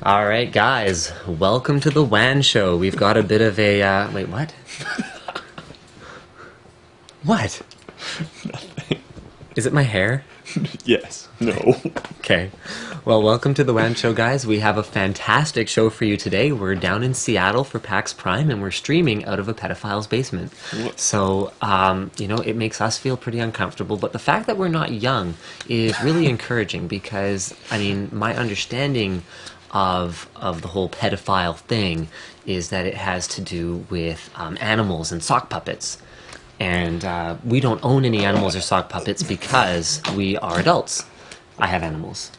All right, guys, welcome to the WAN show. We've got a bit of a wait, what? What? Nothing. Is it my hair? Yes. No. Okay. Well, welcome to the WAN show, guys. We have a fantastic show for you today. We're down in Seattle for PAX Prime, and we're streaming out of a pedophile's basement. What? So, you know, it makes us feel pretty uncomfortable. But the fact that we're not young is really encouraging because, I mean, my understanding of the whole pedophile thing is that it has to do with animals and sock puppets. And we don't own any animals or sock puppets because we are adults. I have animals.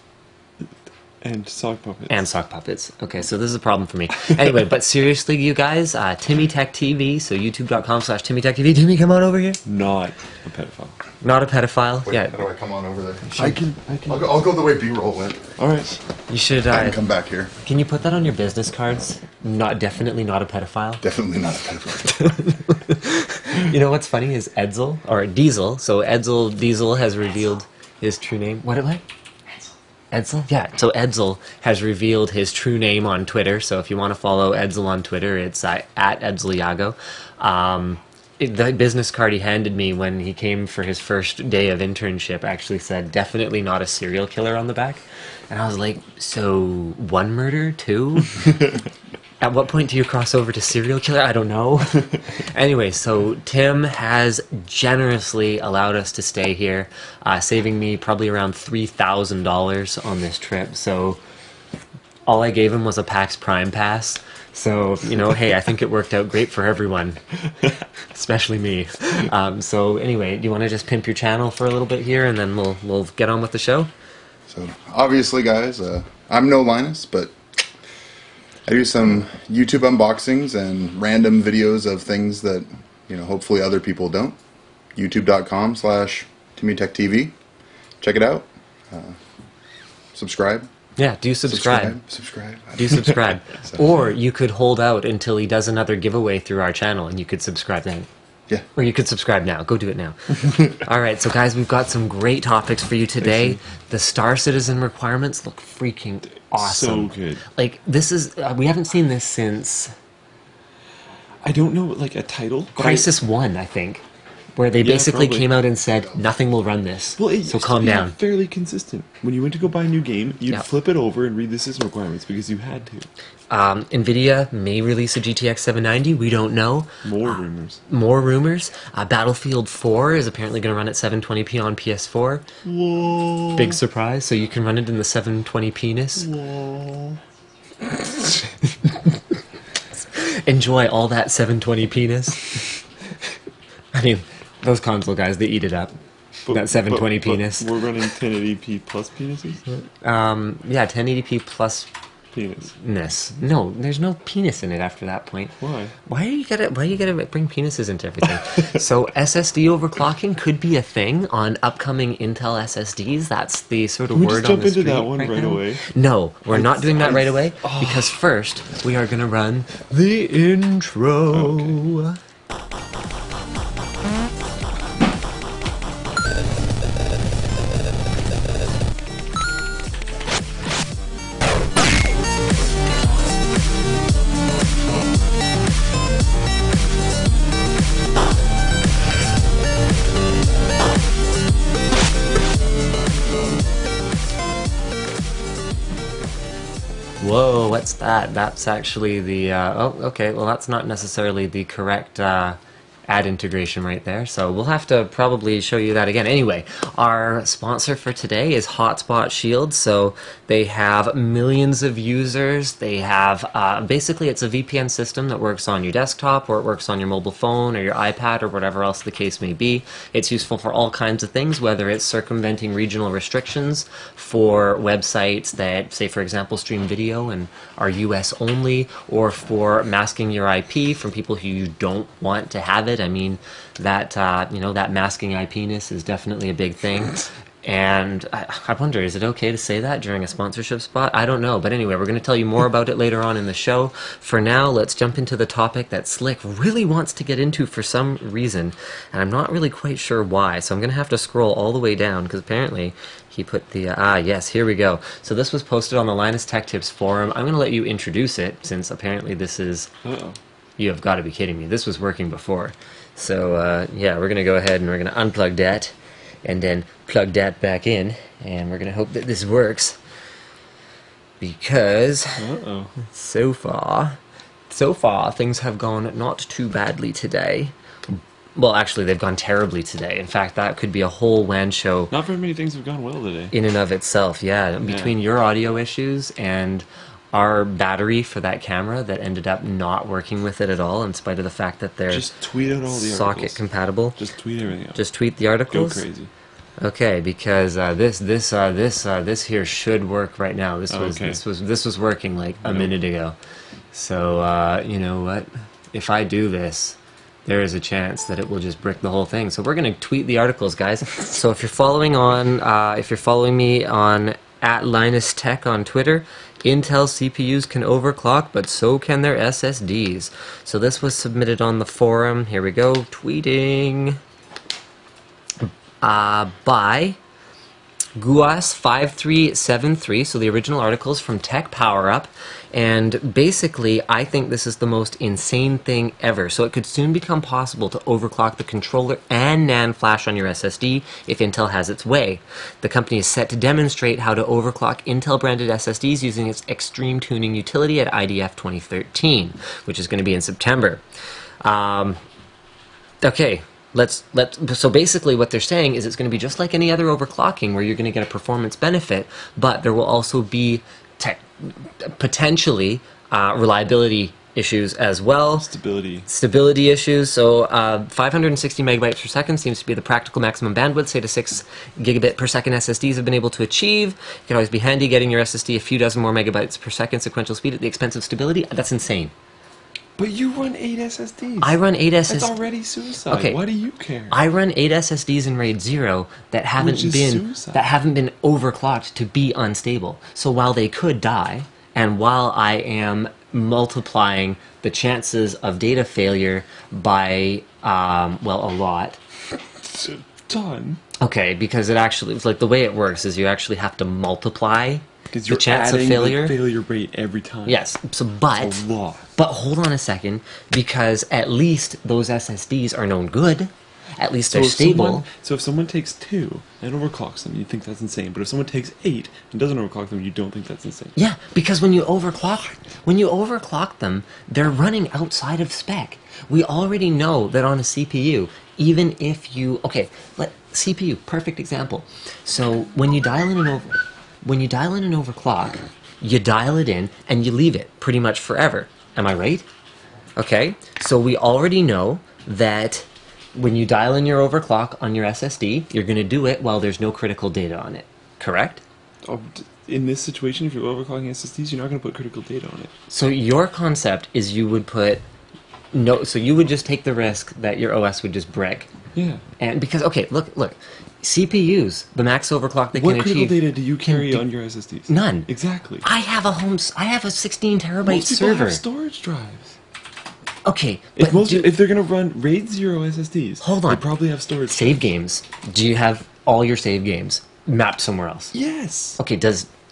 And sock puppets. And sock puppets. Okay, so this is a problem for me. Anyway, but seriously, you guys, Timmy Tech TV, so youtube.com/Timmy Tech TV. Timmy, come on over here. Not a pedophile. Not a pedophile. Wait, yeah. how do I come on over there? I can. I'll go the way B-roll went. All right. You should. I can come back here. Can you put that on your business cards? Definitely not a pedophile. Definitely not a pedophile. You know what's funny is Edsel, or Diesel. So Diesel has revealed his true name. What? Edsel? Yeah, so Edsel has revealed his true name on Twitter, so if you want to follow Edsel on Twitter, it's at Edseliago. The business card he handed me when he came for his first day of internship actually said, definitely not a serial killer on the back. And I was like, so one murder, two? At what point do you cross over to serial killer? I don't know. Anyway, so Tim has generously allowed us to stay here, saving me probably around $3,000 on this trip. So all I gave him was a PAX Prime pass. So, you know, hey, I think it worked out great for everyone, especially me. So anyway, do you want to just pimp your channel for a little bit here, and then we'll get on with the show? So, obviously, guys, I'm no Linus, but I do some YouTube unboxings and random videos of things that, you know, hopefully other people don't. youtube.com/TimmyTechTV. Check it out. Subscribe. Yeah, do subscribe. Subscribe. Do subscribe. So, or you could hold out until he does another giveaway through our channel, and you could subscribe then. yeah. Or you could subscribe now. Go do it now. All right, so guys, we've got some great topics for you today. The Star Citizen requirements look freaking awesome. So good. Like, this is... we haven't seen this since... I don't know, like a title. Crisis 1, I think. Where they basically probably came out and said, nothing will run this. Well, it so used calm to be down. fairly consistent. When you went to go buy a new game, you'd Yep. flip it over and read the system requirements because you had to. NVIDIA may release a GTX 790. We don't know. More rumors. More rumors. Battlefield 4 is apparently going to run at 720p on PS4. Whoa. Big surprise. So you can run it in the 720 penis. Whoa. Enjoy all that 720 penis. I mean, those console guys, they eat it up. That 720 penis. We're running 1080p plus penises? Yeah, 1080p plus Penis. ness. No, there's no penis in it after that point. Why? Why you gotta bring penises into everything? So SSD overclocking could be a thing on upcoming Intel SSDs. That's the sort of Can we word just on jump the into street that one right now. away? No, we're not doing that right away because first we are gonna run the intro. Okay. Whoa, what's that? That's actually the, oh, okay, well that's not necessarily the correct ad integration right there, so we'll have to probably show you that again. Anyway, our sponsor for today is Hotspot Shield. So they have millions of users. They have, basically it's a VPN system that works on your desktop, or it works on your mobile phone or your iPad or whatever else the case may be. It's useful for all kinds of things, whether it's circumventing regional restrictions for websites that, say for example, stream video and are US only, or for masking your IP from people who you don't want to have it. I mean, that, you know, that masking IP-ness is definitely a big thing. And I wonder, is it okay to say that during a sponsorship spot? I don't know. But anyway, we're going to tell you more about it later on in the show. For now, let's jump into the topic that Slick really wants to get into for some reason. And I'm not really quite sure why. So I'm going to have to scroll all the way down because apparently he put the... yes, here we go. So this was posted on the Linus Tech Tips forum. I'm going to let you introduce it since apparently this is... Uh-oh. You have got to be kidding me. This was working before. So, yeah, we're going to go ahead and we're going to unplug that. And then plug that back in, and we're gonna hope that this works. Because so far things have gone not too badly today. Well, actually, they've gone terribly today. In fact, that could be a whole WAN show. Not very many things have gone well today. In and of itself, yeah. Between your audio issues and our battery for that camera that ended up not working with it at all, in spite of the fact that they're just tweet out all the socket articles. Compatible. Just tweet everything out. Just tweet the articles. Go crazy. Okay, because this here should work right now. This was working like a minute ago. So you know what? If I do this, there is a chance that it will just brick the whole thing. So we're gonna tweet the articles, guys. So if you're following me on @LinusTech on Twitter, Intel CPUs can overclock, but so can their SSDs. So this was submitted on the forum. Here we go, tweeting. By Guas5373, so the original article's from Tech Power Up, and basically I think this is the most insane thing ever. So it could soon become possible to overclock the controller and NAND flash on your SSD if Intel has its way. The company is set to demonstrate how to overclock Intel-branded SSDs using its Extreme Tuning utility at IDF 2013, which is going to be in September. Okay. So basically what they're saying is it's going to be just like any other overclocking where you're going to get a performance benefit, but there will also be potentially reliability issues as well. Stability issues. So 560 megabytes per second seems to be the practical maximum bandwidth, say to 6 gigabit per second SSDs have been able to achieve. It can always be handy getting your SSD a few dozen more megabytes per second sequential speed at the expense of stability. That's insane. But you run 8 SSDs. I run 8 SSDs. That's already suicide. Okay. Why do you care? I run 8 SSDs in RAID 0 that haven't been overclocked to be unstable. So while they could die, and while I am multiplying the chances of data failure by a lot. It's a ton. Okay, because it actually, like the way it works is you actually have to multiply the chance of failure. The failure rate every time. Yes, so It's a lot. But hold on a second, because at least those SSDs are known good. At least they're stable. So if someone takes 2 and overclocks them, you think that's insane. But if someone takes 8 and doesn't overclock them, you don't think that's insane. Yeah, because when you overclock them, they're running outside of spec. We already know that on a CPU, even if you CPU, perfect example. So when you dial in an overclock, you dial it in and you leave it pretty much forever. Am I right? Okay, so we already know that when you dial in your overclock on your SSD, you're going to do it while there's no critical data on it. Correct? In this situation, if you're overclocking SSDs, you're not going to put critical data on it. So your concept is you would you would just take the risk that your OS would just brick. Yeah. And because, okay, look, CPUs, the max overclock they can achieve. What critical data do you carry on your SSDs? None. Exactly. I have a 16 terabyte Most people server. have storage drives. Okay, if they're going to run RAID 0 SSDs, hold on. They probably have storage. Save games. Do you have all your save games mapped somewhere else? Yes. Okay,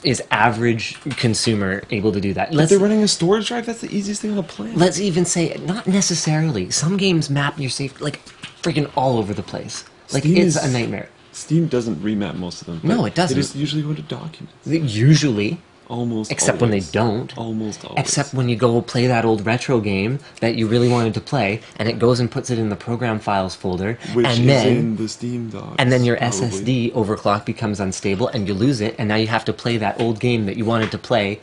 is average consumer able to do that? If they're running a storage drive, that's the easiest thing on the planet. Let's even say, not necessarily. Some games map your save, like, freaking all over the place. Like, it's a nightmare. Steam doesn't remap most of them. No, it doesn't. They just usually go into documents. Usually. Almost Except always. when they don't. Almost always. Except when you go play that old retro game that you really wanted to play, and it goes and puts it in the program files folder, Which and is then in the Steam docs. And then your probably. SSD overclock becomes unstable, and you lose it, and now you have to play that old game that you wanted to play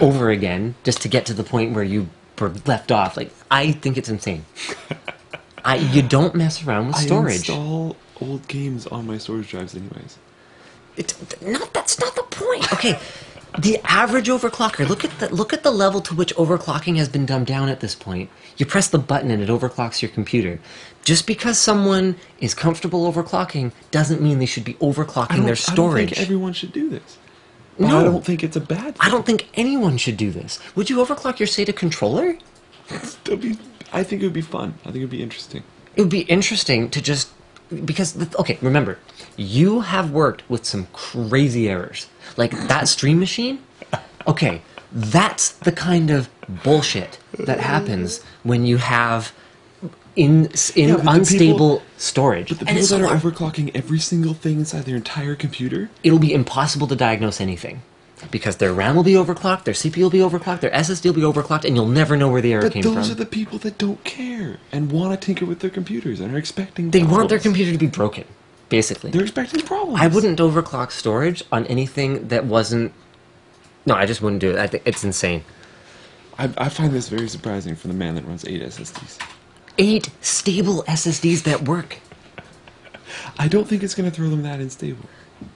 over again just to get to the point where you were left off. Like, I think it's insane. You don't mess around with storage. I install old games on my storage drives anyways. That's not the point. Okay, The average overclocker, look at the level to which overclocking has been dumbed down at this point. You press the button and it overclocks your computer. Just because someone is comfortable overclocking doesn't mean they should be overclocking their storage. I don't think everyone should do this. No. I don't think it's a bad thing. I don't think anyone should do this. Would you overclock your SATA controller? I think it would be fun. I think it would be interesting. It would be interesting to just... Because, okay, remember, you have worked with some crazy errors. Like, that stream machine? Okay, that's the kind of bullshit that happens when you have unstable storage. But the people that are overclocking every single thing inside their entire computer? It'll be impossible to diagnose anything. Because their RAM will be overclocked, their CPU will be overclocked, their SSD will be overclocked, and you'll never know where the error came from. But those are the people that don't care and want to tinker with their computers and are expecting They problems. want their computer to be broken, basically. They're expecting problems. I wouldn't overclock storage on anything that wasn't... No, I just wouldn't do it. I think it's insane. I find this very surprising for the man that runs 8 SSDs. 8 stable SSDs that work. I don't think it's going to throw them that unstable.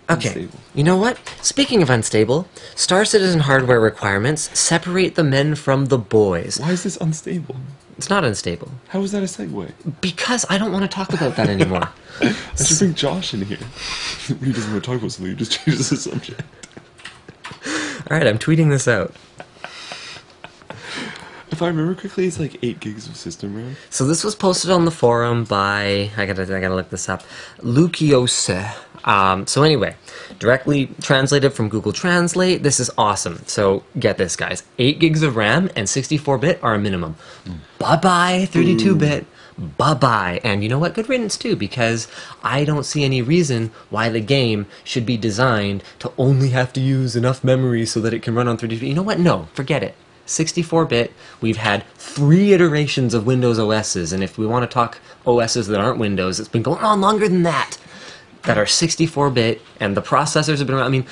Okay, Unstable. you know what? Speaking of unstable, Star Citizen hardware requirements separate the men from the boys. Why is this unstable? It's not unstable. How is that a segue? Because I don't want to talk about that anymore. I should bring Josh in here. When he doesn't want to talk about something, he just changes the subject. Alright, I'm tweeting this out. If I remember correctly, it's like 8 gigs of system RAM. So this was posted on the forum by, I gotta look this up, Lukiose. So anyway, directly translated from Google Translate, this is awesome. So get this, guys. 8 gigs of RAM and 64-bit are a minimum. Bye-bye, 32-bit. Bye-bye. And you know what? Good riddance, too, because I don't see any reason why the game should be designed to only have to use enough memory so that it can run on 32-bit. You know what? No, forget it. 64-bit, we've had 3 iterations of Windows OSs, and if we want to talk OSs that aren't Windows, it's been going on longer than that are 64-bit, and the processors have been around. I mean,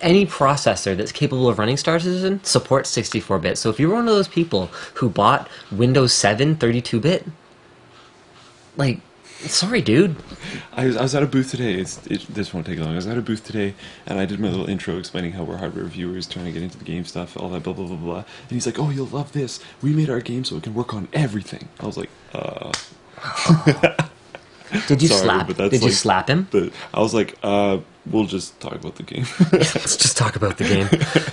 any processor that's capable of running Star Citizen supports 64-bit. So if you're one of those people who bought Windows 7 32-bit, like, sorry, dude. I was at a booth today. This won't take long. I was at a booth today, and I did my little intro explaining how we're hardware reviewers trying to get into the game stuff, all that blah, blah, blah, blah. And he's like, oh, you'll love this. We made our game so it can work on everything. I was like, Did you Sorry, slap? but that's Did you like slap him? I was like, we'll just talk about the game. Let's just talk about the game.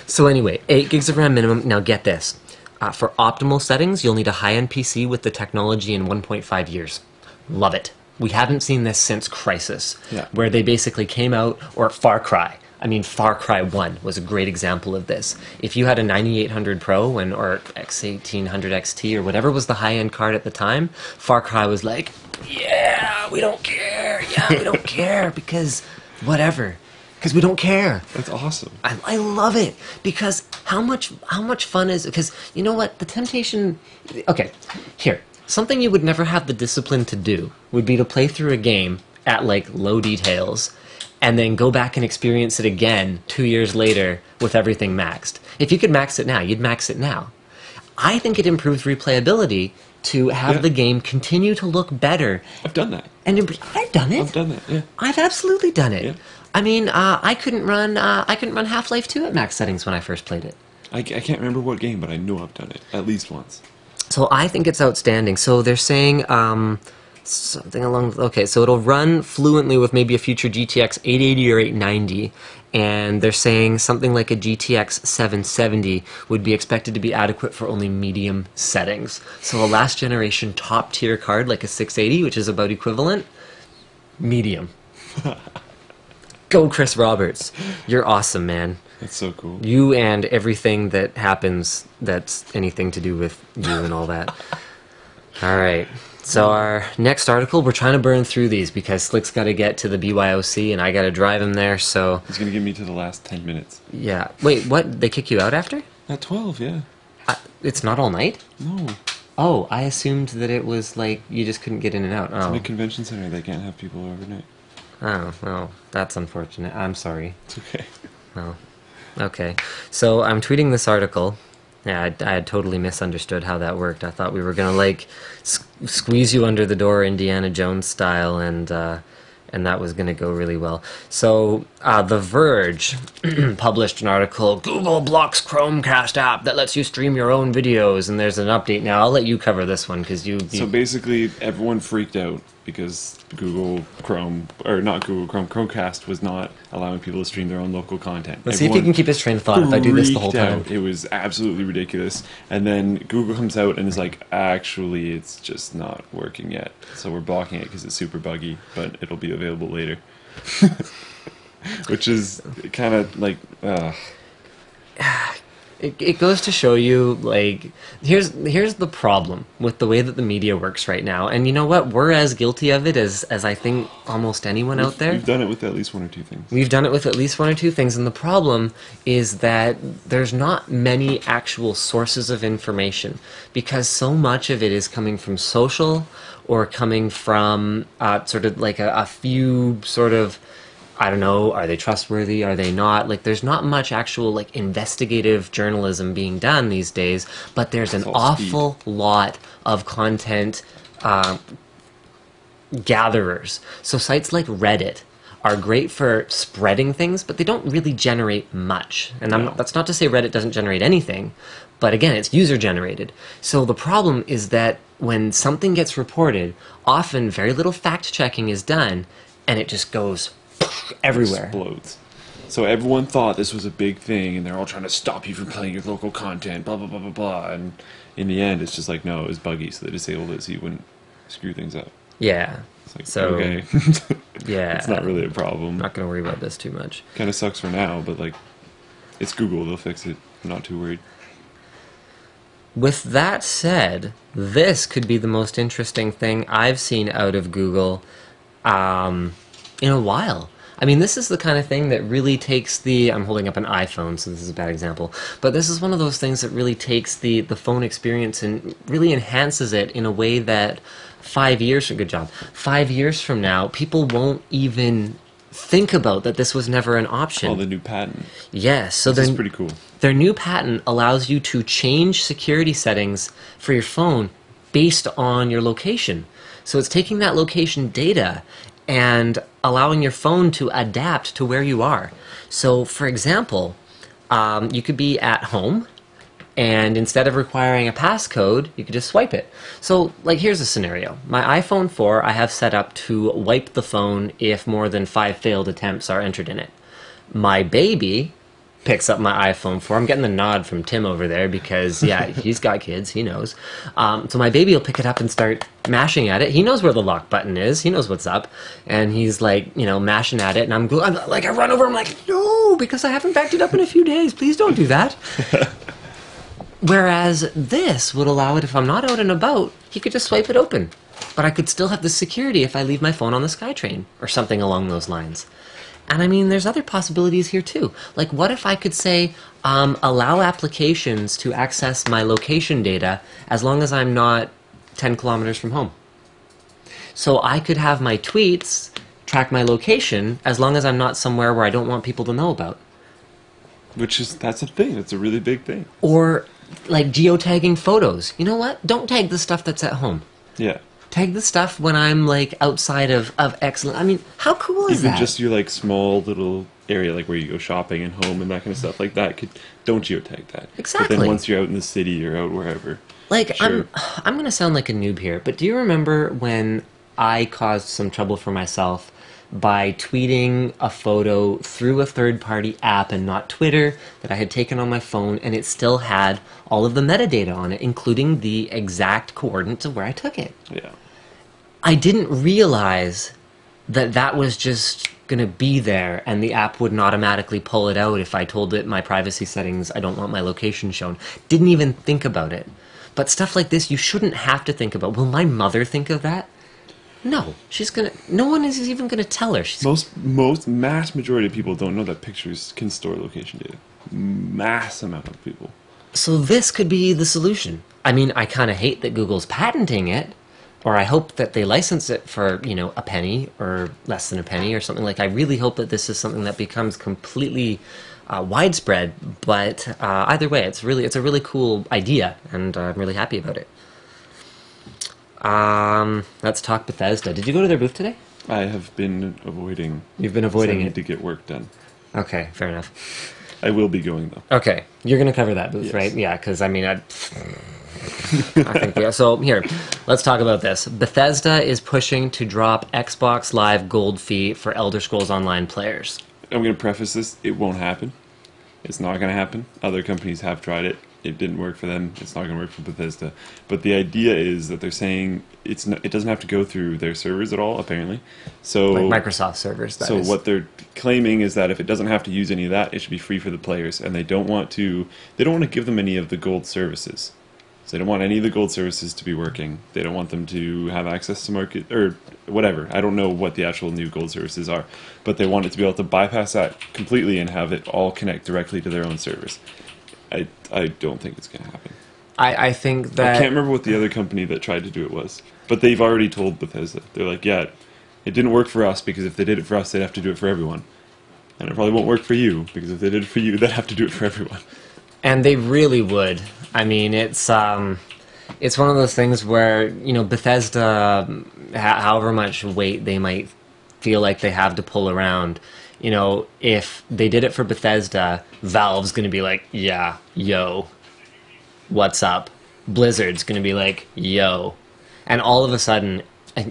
So anyway, 8 gigs of RAM minimum. Now get this. For optimal settings, you'll need a high-end PC with the technology in 1.5 years. Love it. We haven't seen this since Crysis, where they basically came out, or Far Cry. I mean, Far Cry 1 was a great example of this. If you had a 9800 Pro or X1800 XT or whatever was the high-end card at the time, Far Cry was like, yeah, we don't care. Yeah, we don't care because whatever. Because we don't care. That's awesome. I love it because how much fun is it? Because you know what, the temptation. Okay, here, something you would never have the discipline to do would be to play through a game at like low details, and then go back and experience it again 2 years later with everything maxed. If you could max it now, you'd max it now. I think it improves replayability to have the game continue to look better. I've done that. And I've done it. I've done that, yeah. I've absolutely done it. Yeah. I mean, I couldn't run Half-Life 2 at max settings when I first played it. I can't remember what game, but I know I've done it at least once. So I think it's outstanding. So they're saying something along... Okay, so it'll run fluently with maybe a future GTX 880 or 890, and they're saying something like a GTX 770 would be expected to be adequate for only medium settings. So a last-generation top-tier card like a 680, which is about equivalent, medium. Go, Chris Roberts. You're awesome, man. That's so cool. You and everything that happens that's anything to do with you and all that. All right. So our next article, we're trying to burn through these because Slick's got to get to the BYOC and I got to drive him there, so... He's going to get me to the last 10 minutes. Yeah. Wait, what? They kick you out after? At 12, yeah. It's not all night? No. Oh, I assumed that it was like you just couldn't get in and out. It's in Oh, a convention center. They can't have people overnight. oh, well, that's unfortunate. I'm sorry. It's okay. Oh, okay. So I'm tweeting this article. Yeah, I had totally misunderstood how that worked. I thought we were gonna like squeeze you under the door, Indiana Jones style, and that was gonna go really well. So The Verge published an article, Google blocks Chromecast app that lets you stream your own videos, and there's an update now. I'll let you cover this one, because So basically, everyone freaked out because Google Chrome, or not Google Chrome, Chromecast was not allowing people to stream their own local content. Let's see if you can keep his train of thought if I do this the whole time. Out. It was absolutely ridiculous. And then Google comes out and is like, actually, it's just not working yet. So we're blocking it because it's super buggy, but it'll be available later. Which is kind of like... It goes to show you, like, here's the problem with the way that the media works right now. And you know what? We're as guilty of it as I think almost anyone out there. We've done it with at least one or two things. We've done it with at least one or two things. And the problem is that there's not many actual sources of information, because so much of it is coming from social or coming from sort of like a few sort of, I don't know, are they trustworthy, are they not? Like, there's not much actual, like, investigative journalism being done these days, but there's an awful lot of content gatherers. So sites like Reddit are great for spreading things, but they don't really generate much. And that's not to say Reddit doesn't generate anything, but again, it's user-generated. So the problem is that when something gets reported, often very little fact-checking is done, and it just goes everywhere. Explodes. So everyone thought this was a big thing, and they're all trying to stop you from playing your local content, blah, blah, blah, blah, blah. And in the end, it's just like, no, it was buggy, so they disabled it so you wouldn't screw things up. Yeah. It's like, so, okay. Yeah. It's not really a problem. I'm not going to worry about this too much. Kind of sucks for now, but, like, it's Google. They'll fix it. I'm not too worried. With that said, this could be the most interesting thing I've seen out of Google in a while. I mean, this is the kind of thing that really takes the... I'm holding up an iPhone, so this is a bad example. But this is one of those things that really takes the phone experience and really enhances it in a way that 5 years... Good job. 5 years from now, people won't even think about that this was never an option. Oh, the new patent. Yes. So this is pretty cool. Their new patent allows you to change security settings for your phone based on your location. So it's taking that location data and allowing your phone to adapt to where you are. So, for example, you could be at home, and instead of requiring a passcode, you could just swipe it. So, like, here's a scenario. My iPhone 4, I have set up to wipe the phone if more than 5 failed attempts are entered in it. My baby picks up my iPhone 4. I'm getting the nod from Tim over there because, yeah, he's got kids. He knows. So my baby will pick it up and start mashing at it. He knows where the lock button is. He knows what's up. And he's, like, you know, mashing at it. And I'm like, I run over. I'm like, no, because I haven't backed it up in a few days. Please don't do that. Whereas this would allow it, if I'm not out and about, he could just swipe it open. But I could still have the security if I leave my phone on the SkyTrain or something along those lines. And I mean, there's other possibilities here too. Like, what if I could say, allow applications to access my location data as long as I'm not 10 kilometers from home? So I could have my tweets track my location as long as I'm not somewhere where I don't want people to know about. That's a thing. It's a really big thing. Or, like, geotagging photos. You know what? Don't tag the stuff that's at home. Yeah. Tag the stuff when I'm, like, outside of excellent. I mean, how cool is that? Even just your, like, small little area, like, where you go shopping and home and that kind of stuff like that. Don't geotag that. Exactly. But then once you're out in the city or out wherever. Like, sure. I'm going to sound like a noob here, but do you remember when I caused some trouble for myself by tweeting a photo through a third-party app and not Twitter that I had taken on my phone, and it still had all of the metadata on it, including the exact coordinates of where I took it? Yeah. I didn't realize that that was just going to be there, and the app wouldn't automatically pull it out if I told it my privacy settings, I don't want my location shown. Didn't even think about it. But stuff like this, you shouldn't have to think about. Will my mother think of that? No, no one is even gonna tell her. Mass majority of people don't know that pictures can store location data. Mass amount of people. So this could be the solution. I mean, I kind of hate that Google's patenting it, or I hope that they license it for, you know, a penny or less than a penny or something. Like, I really hope that this is something that becomes completely widespread. But either way, it's a really cool idea, and I'm really happy about it. Let's talk Bethesda. Did you go to their booth today? I have been avoiding. You've been avoiding I need it. to get work done. Okay, fair enough. I will be going though. Okay, you're going to cover that booth, Yes. right? Yeah, because I mean, I think we are. So here, let's talk about this. Bethesda is pushing to drop Xbox Live Gold fee for Elder Scrolls Online players. I'm going to preface this. It won't happen. It's not going to happen. Other companies have tried it. It didn't work for them. It's not going to work for Bethesda. But the idea is that they're saying it doesn't have to go through their servers at all, apparently. So Like Microsoft servers, that is. what they're claiming is that if it doesn't have to use any of that, it should be free for the players. And they don't want to give them any of the gold services. So they don't want any of the gold services to be working. They don't want them to have access to market or whatever. I don't know what the actual new gold services are, but they want it to be able to bypass that completely and have it all connect directly to their own servers. I don't think it's going to happen. I think that... I can't remember what the other company that tried to do it was, but they've already told Bethesda. They're like, yeah, it didn't work for us because if they did it for us, they'd have to do it for everyone. And it probably won't work for you because if they did it for you, they'd have to do it for everyone. And they really would. I mean, it's one of those things where, you know, Bethesda, however much weight they might feel like they have to pull around, you know, if they did it for Bethesda, Valve's going to be like, yeah, yo, what's up? Blizzard's going to be like, yo. And all of a sudden,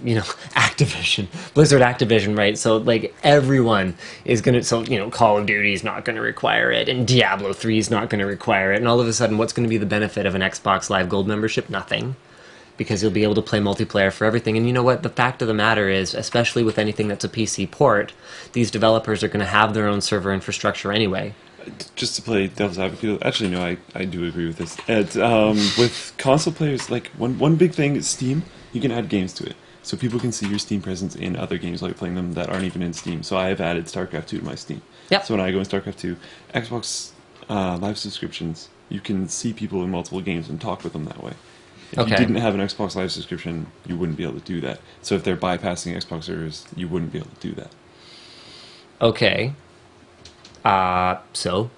you know, Activision, right? So, like, everyone is going to, so, you know, Call of Duty's not going to require it, and Diablo 3 is not going to require it, and all of a sudden, what's going to be the benefit of an Xbox Live Gold membership? Nothing. Because you'll be able to play multiplayer for everything. And you know what? The fact of the matter is, especially with anything that's a PC port, these developers are going to have their own server infrastructure anyway. Just to play devil's advocate, actually, no, I do agree with this. With console players, like, one big thing is Steam. You can add games to it. So people can see your Steam presence in other games, like playing them that aren't even in Steam. So I have added StarCraft 2 to my Steam. Yep. So when I go in StarCraft 2, Xbox Live subscriptions, you can see people in multiple games and talk with them that way. If you didn't have an Xbox Live subscription, you wouldn't be able to do that. So if they're bypassing Xbox servers, you wouldn't be able to do that. Okay. So?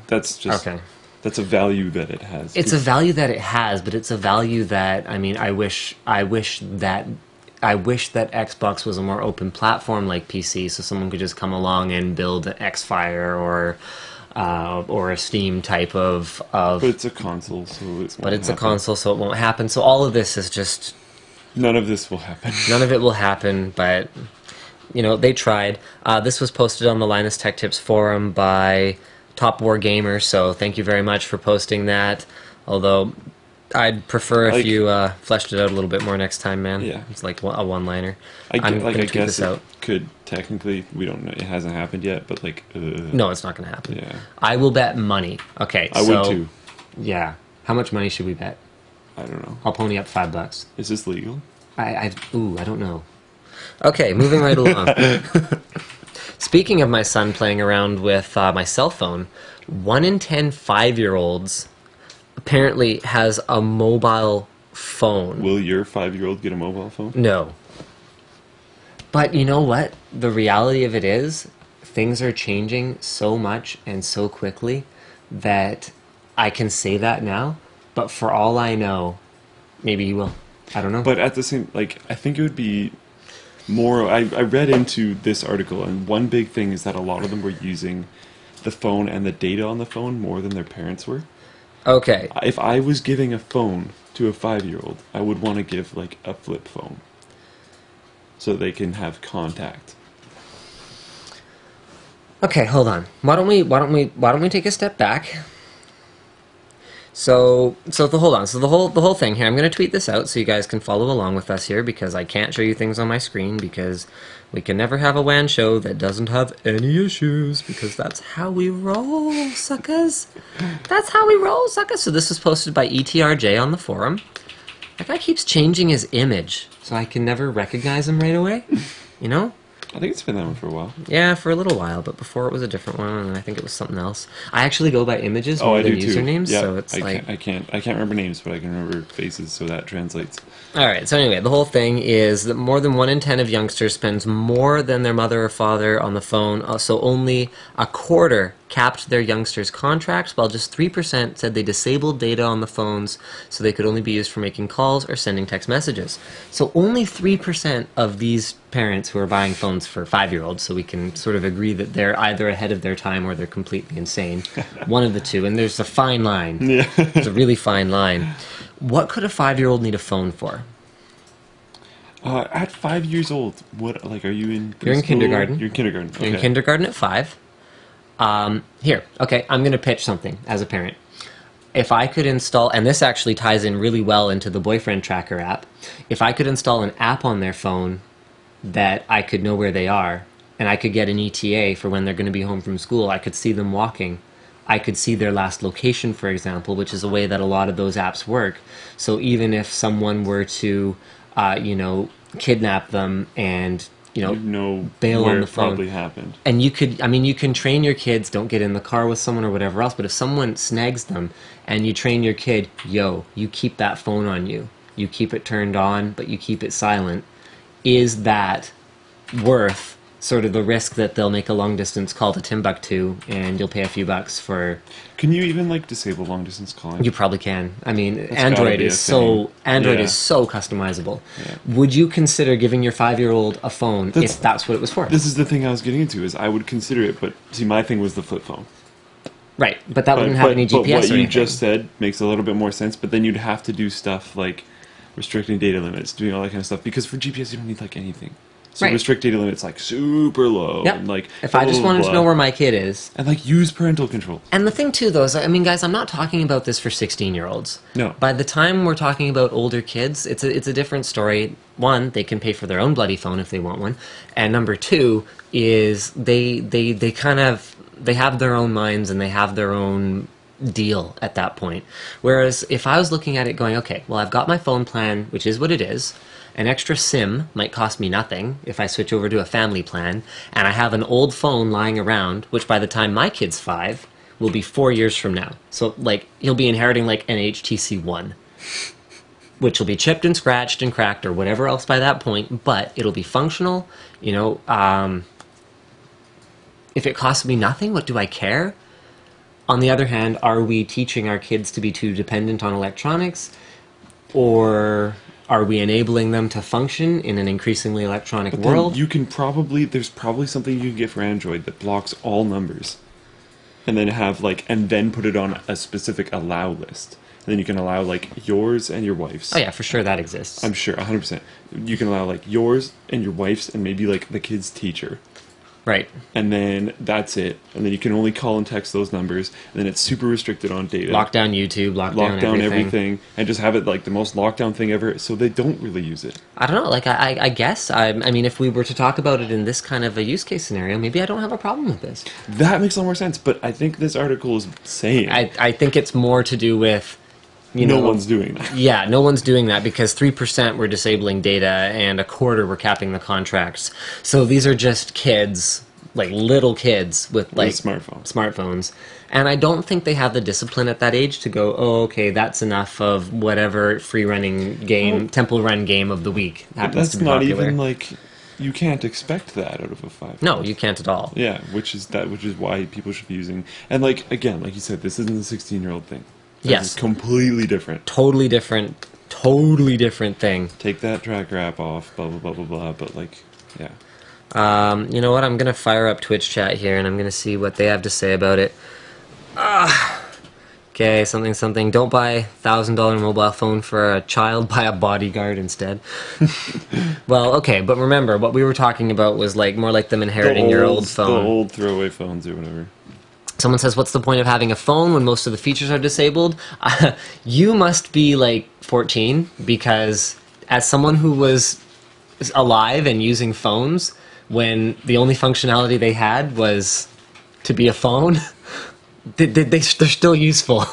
That's just... Okay. That's a value that it has. It's a value that it has, but it's a value that, I mean, I wish that Xbox was a more open platform like PC, so someone could just come along and build Xfire or a Steam type of. But it's a console, so a console, so it won't happen. So all of this is just. None of this will happen. None of it will happen, but you know they tried. This was posted on the Linus Tech Tips forum by Top War Gamer, so thank you very much for posting that. Although I'd prefer if you fleshed it out a little bit more next time, man. Yeah, it's like a one-liner. I guess it could technically. We don't know. It hasn't happened yet, but like. No, it's not going to happen. Yeah. I will bet money. Okay. I would too. Yeah. How much money should we bet? I don't know. I'll pony up $5. Is this legal? I don't know. Okay, moving right along. Speaking of my son playing around with my cell phone, 1 in 10 5-year-olds apparently has a mobile phone. Will your 5-year-old get a mobile phone? No. But you know what? The reality of it is, things are changing so much and so quickly that I can say that now, but for all I know, maybe you will. I don't know. But at the same, like, I think it would be more. I read into this article, and one big thing is that a lot of them were using the phone and the data on the phone more than their parents were. Okay. If I was giving a phone to a 5-year-old, I would want to give like a flip phone, so they can have contact. Okay, hold on. Why don't we take a step back? So the whole thing here. I'm going to tweet this out so you guys can follow along with us here, because I can't show you things on my screen because we can never have a WAN show that doesn't have any issues, because that's how we roll, suckers. That's how we roll, suckers. So this was posted by ETRJ on the forum. That guy keeps changing his image, so I can never recognize him right away. You know? I think it's been that one for a while. Yeah, for a little while, but before it was a different one, and I think it was something else. I actually go by images more than usernames, yeah, so it's I can't remember names, but I can remember faces, so that translates. Alright, so anyway, the whole thing is that more than 1 in 10 of youngsters spends more than their mother or father on the phone, so only a quarter capped their youngsters' contracts, while just 3% said they disabled data on the phones so they could only be used for making calls or sending text messages. So only 3% of these parents who are buying phones for 5-year-olds, so we can sort of agree that they're either ahead of their time or they're completely insane. One of the two, and there's a fine line. Yeah. There's a really fine line. What could a 5-year-old need a phone for? At 5 years old, what, like, are you in preschool? You're in kindergarten. You're in kindergarten. You're in kindergarten at 5. Here, okay, I'm going to pitch something as a parent. If I could install, and this actually ties in really well into the boyfriend tracker app, if I could install an app on their phone that I could know where they are, and I could get an ETA for when they're going to be home from school, I could see them walking. I could see their last location, for example, which is a way that a lot of those apps work. So even if someone were to, kidnap them and, bail where on the it phone. probably happened. And you can train your kids, don't get in the car with someone or whatever else, but if someone snags them and you train your kid, you keep that phone on you. You keep it turned on, but you keep it silent. Is that worth sort of the risk that they'll make a long-distance call to Timbuktu and you'll pay a few bucks for... Can you even, like, disable long-distance calling? You probably can. I mean, That's Android is so customizable. Yeah. Would you consider giving your 5-year-old a phone if that's what it was for? This is the thing I was getting into, is I would consider it, but see, my thing was the flip phone. Right, but that wouldn't have any GPS But what or anything. you just said makes a little bit more sense, but then you'd have to do stuff like restricting data limits, doing all that kind of stuff, because for GPS you don't need, like, anything. So Right. restrict data limits, like, super low. Yep. And, like, If I just wanted to know where my kid is. And, like, use parental control. And the thing, too, though, is, I mean, guys, I'm not talking about this for 16-year-olds. No. By the time we're talking about older kids, it's a different story. One, they can pay for their own bloody phone if they want one. And number two is they have their own minds and they have their own deal at that point. Whereas if I was looking at it going, okay, well, I've got my phone plan, which is what it is. An extra SIM might cost me nothing if I switch over to a family plan, and I have an old phone lying around, which by the time my kid's 5 will be 4 years from now. So, like, he'll be inheriting, like, an HTC One, which will be chipped and scratched and cracked or whatever else by that point, but it'll be functional. If it costs me nothing, what do I care? On the other hand, are we teaching our kids to be too dependent on electronics, or are we enabling them to function in an increasingly electronic world? You can there's probably something you can get for Android that blocks all numbers. And then then put it on a specific allow list. And then you can allow, like, yours and your wife's. Oh yeah, for sure that exists. I'm sure, 100%. You can allow, like, yours and your wife's and maybe, like, the kid's teacher. Right. And then that's it. And then you can only call and text those numbers. And then it's super restricted on data. Lock down YouTube, lock down everything. And just have it, like, the most lockdown thing ever, so they don't really use it. I don't know, like, I guess, I mean, if we were to talk about it in this kind of a use case scenario, maybe I don't have a problem with this. That makes a lot more sense, but I think this article is saying... I think it's more to do with... No one's doing that. Yeah, no one's doing that because 3% were disabling data and a quarter were capping the contracts. So these are just kids, like little kids with like smartphones. And I don't think they have the discipline at that age to go, oh, okay, that's enough of whatever free running game, temple run game of the week happens to be popular. That's not even like... You can't expect that out of a 5-year-old. No, you can't at all. Yeah, which is why people should be using... And, like, again, like you said, this isn't a 16-year-old thing. Yes. It's completely different. Totally different thing. Take that tracker app off, blah, blah, blah, blah, blah, but, like, yeah. You know what? I'm going to fire up Twitch chat here, and I'm going to see what they have to say about it. Okay, something. Don't buy $1,000 mobile phone for a child, buy a bodyguard instead. Well, okay, but remember, what we were talking about was like more like them inheriting your old phone. The old throwaway phones or whatever. Someone says, what's the point of having a phone when most of the features are disabled? You must be like 14, because as someone who was alive and using phones when the only functionality they had was to be a phone, they're still useful.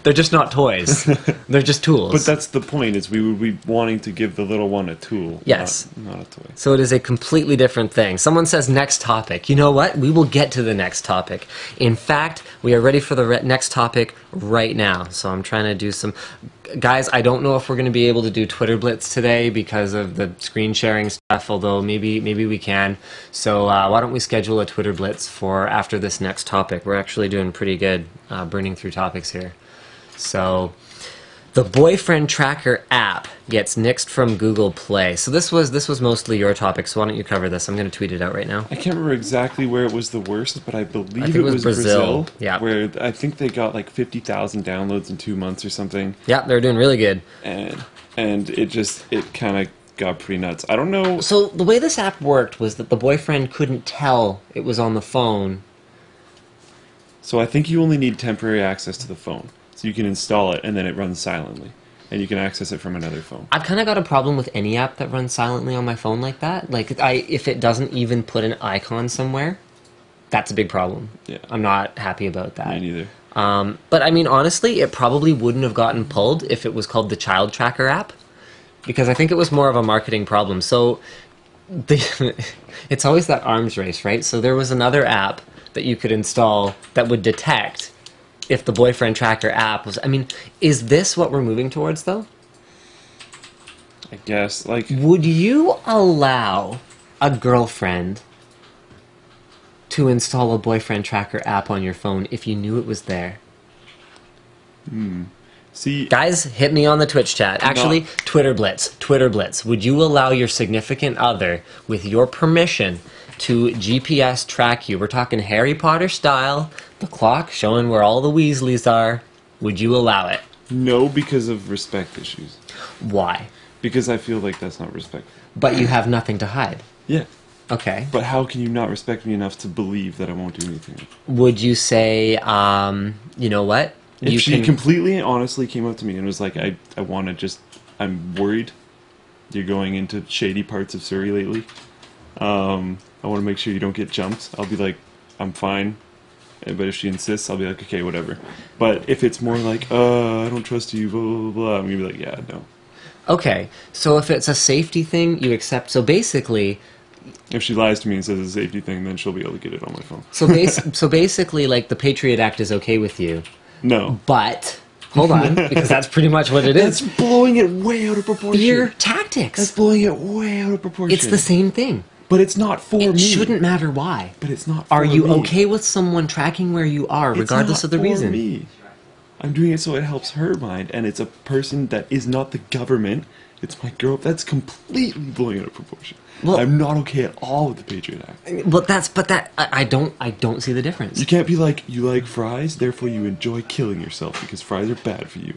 They're just not toys. They're just tools. But that's the point, is we would be wanting to give the little one a tool, Yes. not a toy. So it is a completely different thing. Someone says next topic. You know what? We will get to the next topic. In fact, we are ready for the next topic right now. So I'm trying to do some... Guys, I don't know if we're going to be able to do Twitter Blitz today because of the screen sharing stuff, although maybe we can. So why don't we schedule a Twitter Blitz for after this next topic? We're actually doing pretty good burning through topics here. So... The boyfriend tracker app gets nixed from Google Play. So this was mostly your topic, so why don't you cover this? I'm going to tweet it out right now. I can't remember exactly where it was the worst, but I believe think it was Brazil. Yeah. Where I think they got like 50,000 downloads in 2 months or something. Yeah, they're doing really good. And it kind of got pretty nuts. I don't know. So the way this app worked was that the boyfriend couldn't tell it was on the phone. So I think you only need temporary access to the phone. So you can install it and then it runs silently. And you can access it from another phone. I've kind of got a problem with any app that runs silently on my phone like that. Like, if it doesn't even put an icon somewhere, that's a big problem. Yeah. I'm not happy about that. Me neither. But I mean, honestly, it probably wouldn't have gotten pulled if it was called the Child Tracker app, because I think it was more of a marketing problem. So it's always that arms race, right? So there was another app that you could install that would detect if the boyfriend tracker app was... I mean, is this what we're moving towards, though? I guess, like... Would you allow a girlfriend to install a boyfriend tracker app on your phone if you knew it was there? See... Guys, hit me on the Twitch chat. Actually, Twitter Blitz. Twitter Blitz. Would you allow your significant other, with your permission, to GPS track you? We're talking Harry Potter style, the clock showing where all the Weasleys are. Would you allow it? No, because of respect issues. Why? Because I feel like that's not respectful. But you have nothing to hide. Yeah. Okay. But how can you not respect me enough to believe that I won't do anything? Would you say, you know what? If she completely and honestly came up to me and was like, I want to just... I'm worried you're going into shady parts of Surrey lately. I want to make sure you don't get jumped. I'll be like, I'm fine. But if she insists, I'll be like, okay, whatever. But if it's more like, I don't trust you, blah, blah, blah, I'm going to be like, yeah, no. Okay, so if it's a safety thing, you accept. So basically... If she lies to me and says it's a safety thing, then she'll be able to get it on my phone. So basically, like, the Patriot Act is okay with you. No. But... Hold on, because that's pretty much what it is. That's blowing it way out of proportion. Fear tactics. That's blowing it way out of proportion. It's the same thing. But it's not for me. It shouldn't matter why. But it's not for Are you me. okay with someone tracking where you are, regardless of the reason? It's not for me. I'm doing it so it helps her mind, and it's a person that is not the government. It's my girl. That's completely blowing out of proportion. Well, I'm not okay at all with the Patriot Act. I don't see the difference. You can't be like, you like fries, therefore you enjoy killing yourself because fries are bad for you.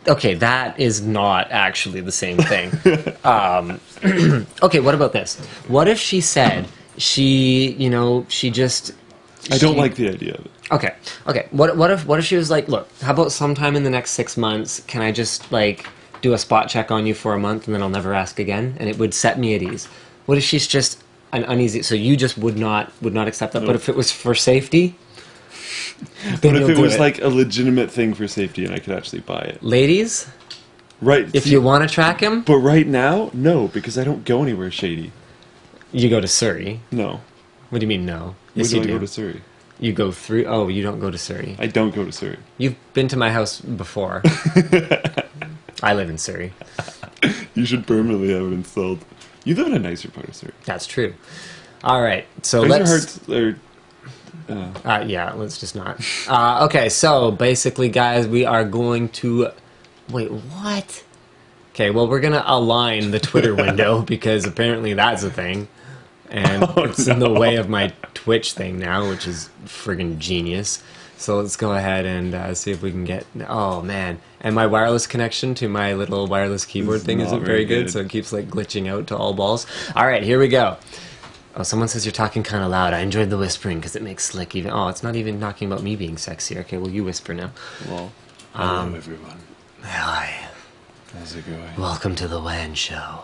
Okay, that is not actually the same thing. Okay, what about this? What if she said she just... I don't like the idea of it. Okay. What if she was like, look, how about sometime in the next 6 months, can I just, like, do a spot check on you for a month and then I'll never ask again? And it would set me at ease. What if she's just an uneasy... So you just would not accept that, No. but if it was for safety... But if it was like a legitimate thing for safety and I could actually buy it. Ladies, Right. if you want to track him, But right now, no, because I don't go anywhere shady. you go to Surrey. No. What do you mean, no? Where Yes, do you I do. go to Surrey? You go through... Oh, you don't go to Surrey. I don't go to Surrey. You've been to my house before. I live in Surrey. You should permanently have it installed. You live in a nicer part of Surrey. That's true. All right, so yeah, let's just not. Okay, so basically, guys, we are going to... Wait, what? Okay, well, we're going to align the Twitter window because apparently that's a thing. And it's in the way of my Twitch thing now, which is friggin' genius. So let's go ahead and see if we can get... Oh, man. And my wireless connection to my little wireless keyboard thing isn't very good, so it keeps, like, glitching out to all balls. All right, here we go. Oh, someone says you're talking kind of loud. I enjoyed the whispering because it makes Slick even... Oh, it's not even talking about me being sexy. Okay, well, you whisper now. Well, hello, everyone. Hi. How's it going? Welcome to the WAN show.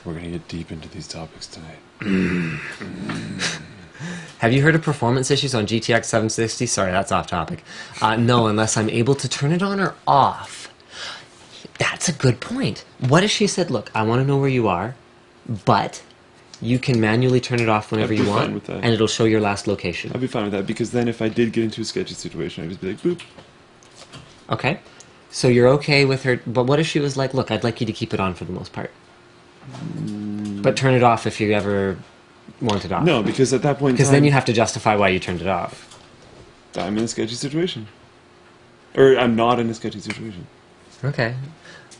We're going to get deep into these topics tonight. Have you heard of performance issues on GTX 760? Sorry, that's off topic. No, unless I'm able to turn it on or off. That's a good point. What if she said, look, I want to know where you are, but you can manually turn it off whenever I'd be you fine want, with that. and it'll show your last location. I'd be fine with that, because then if I did get into a sketchy situation, I'd just be like, boop. Okay. So you're okay with her, but what if she was like, look, I'd like you to keep it on for the most part, but turn it off if you ever want it off? No, because at that point in Because time, then you have to justify why you turned it off. I'm in a sketchy situation. Or I'm not in a sketchy situation. Okay.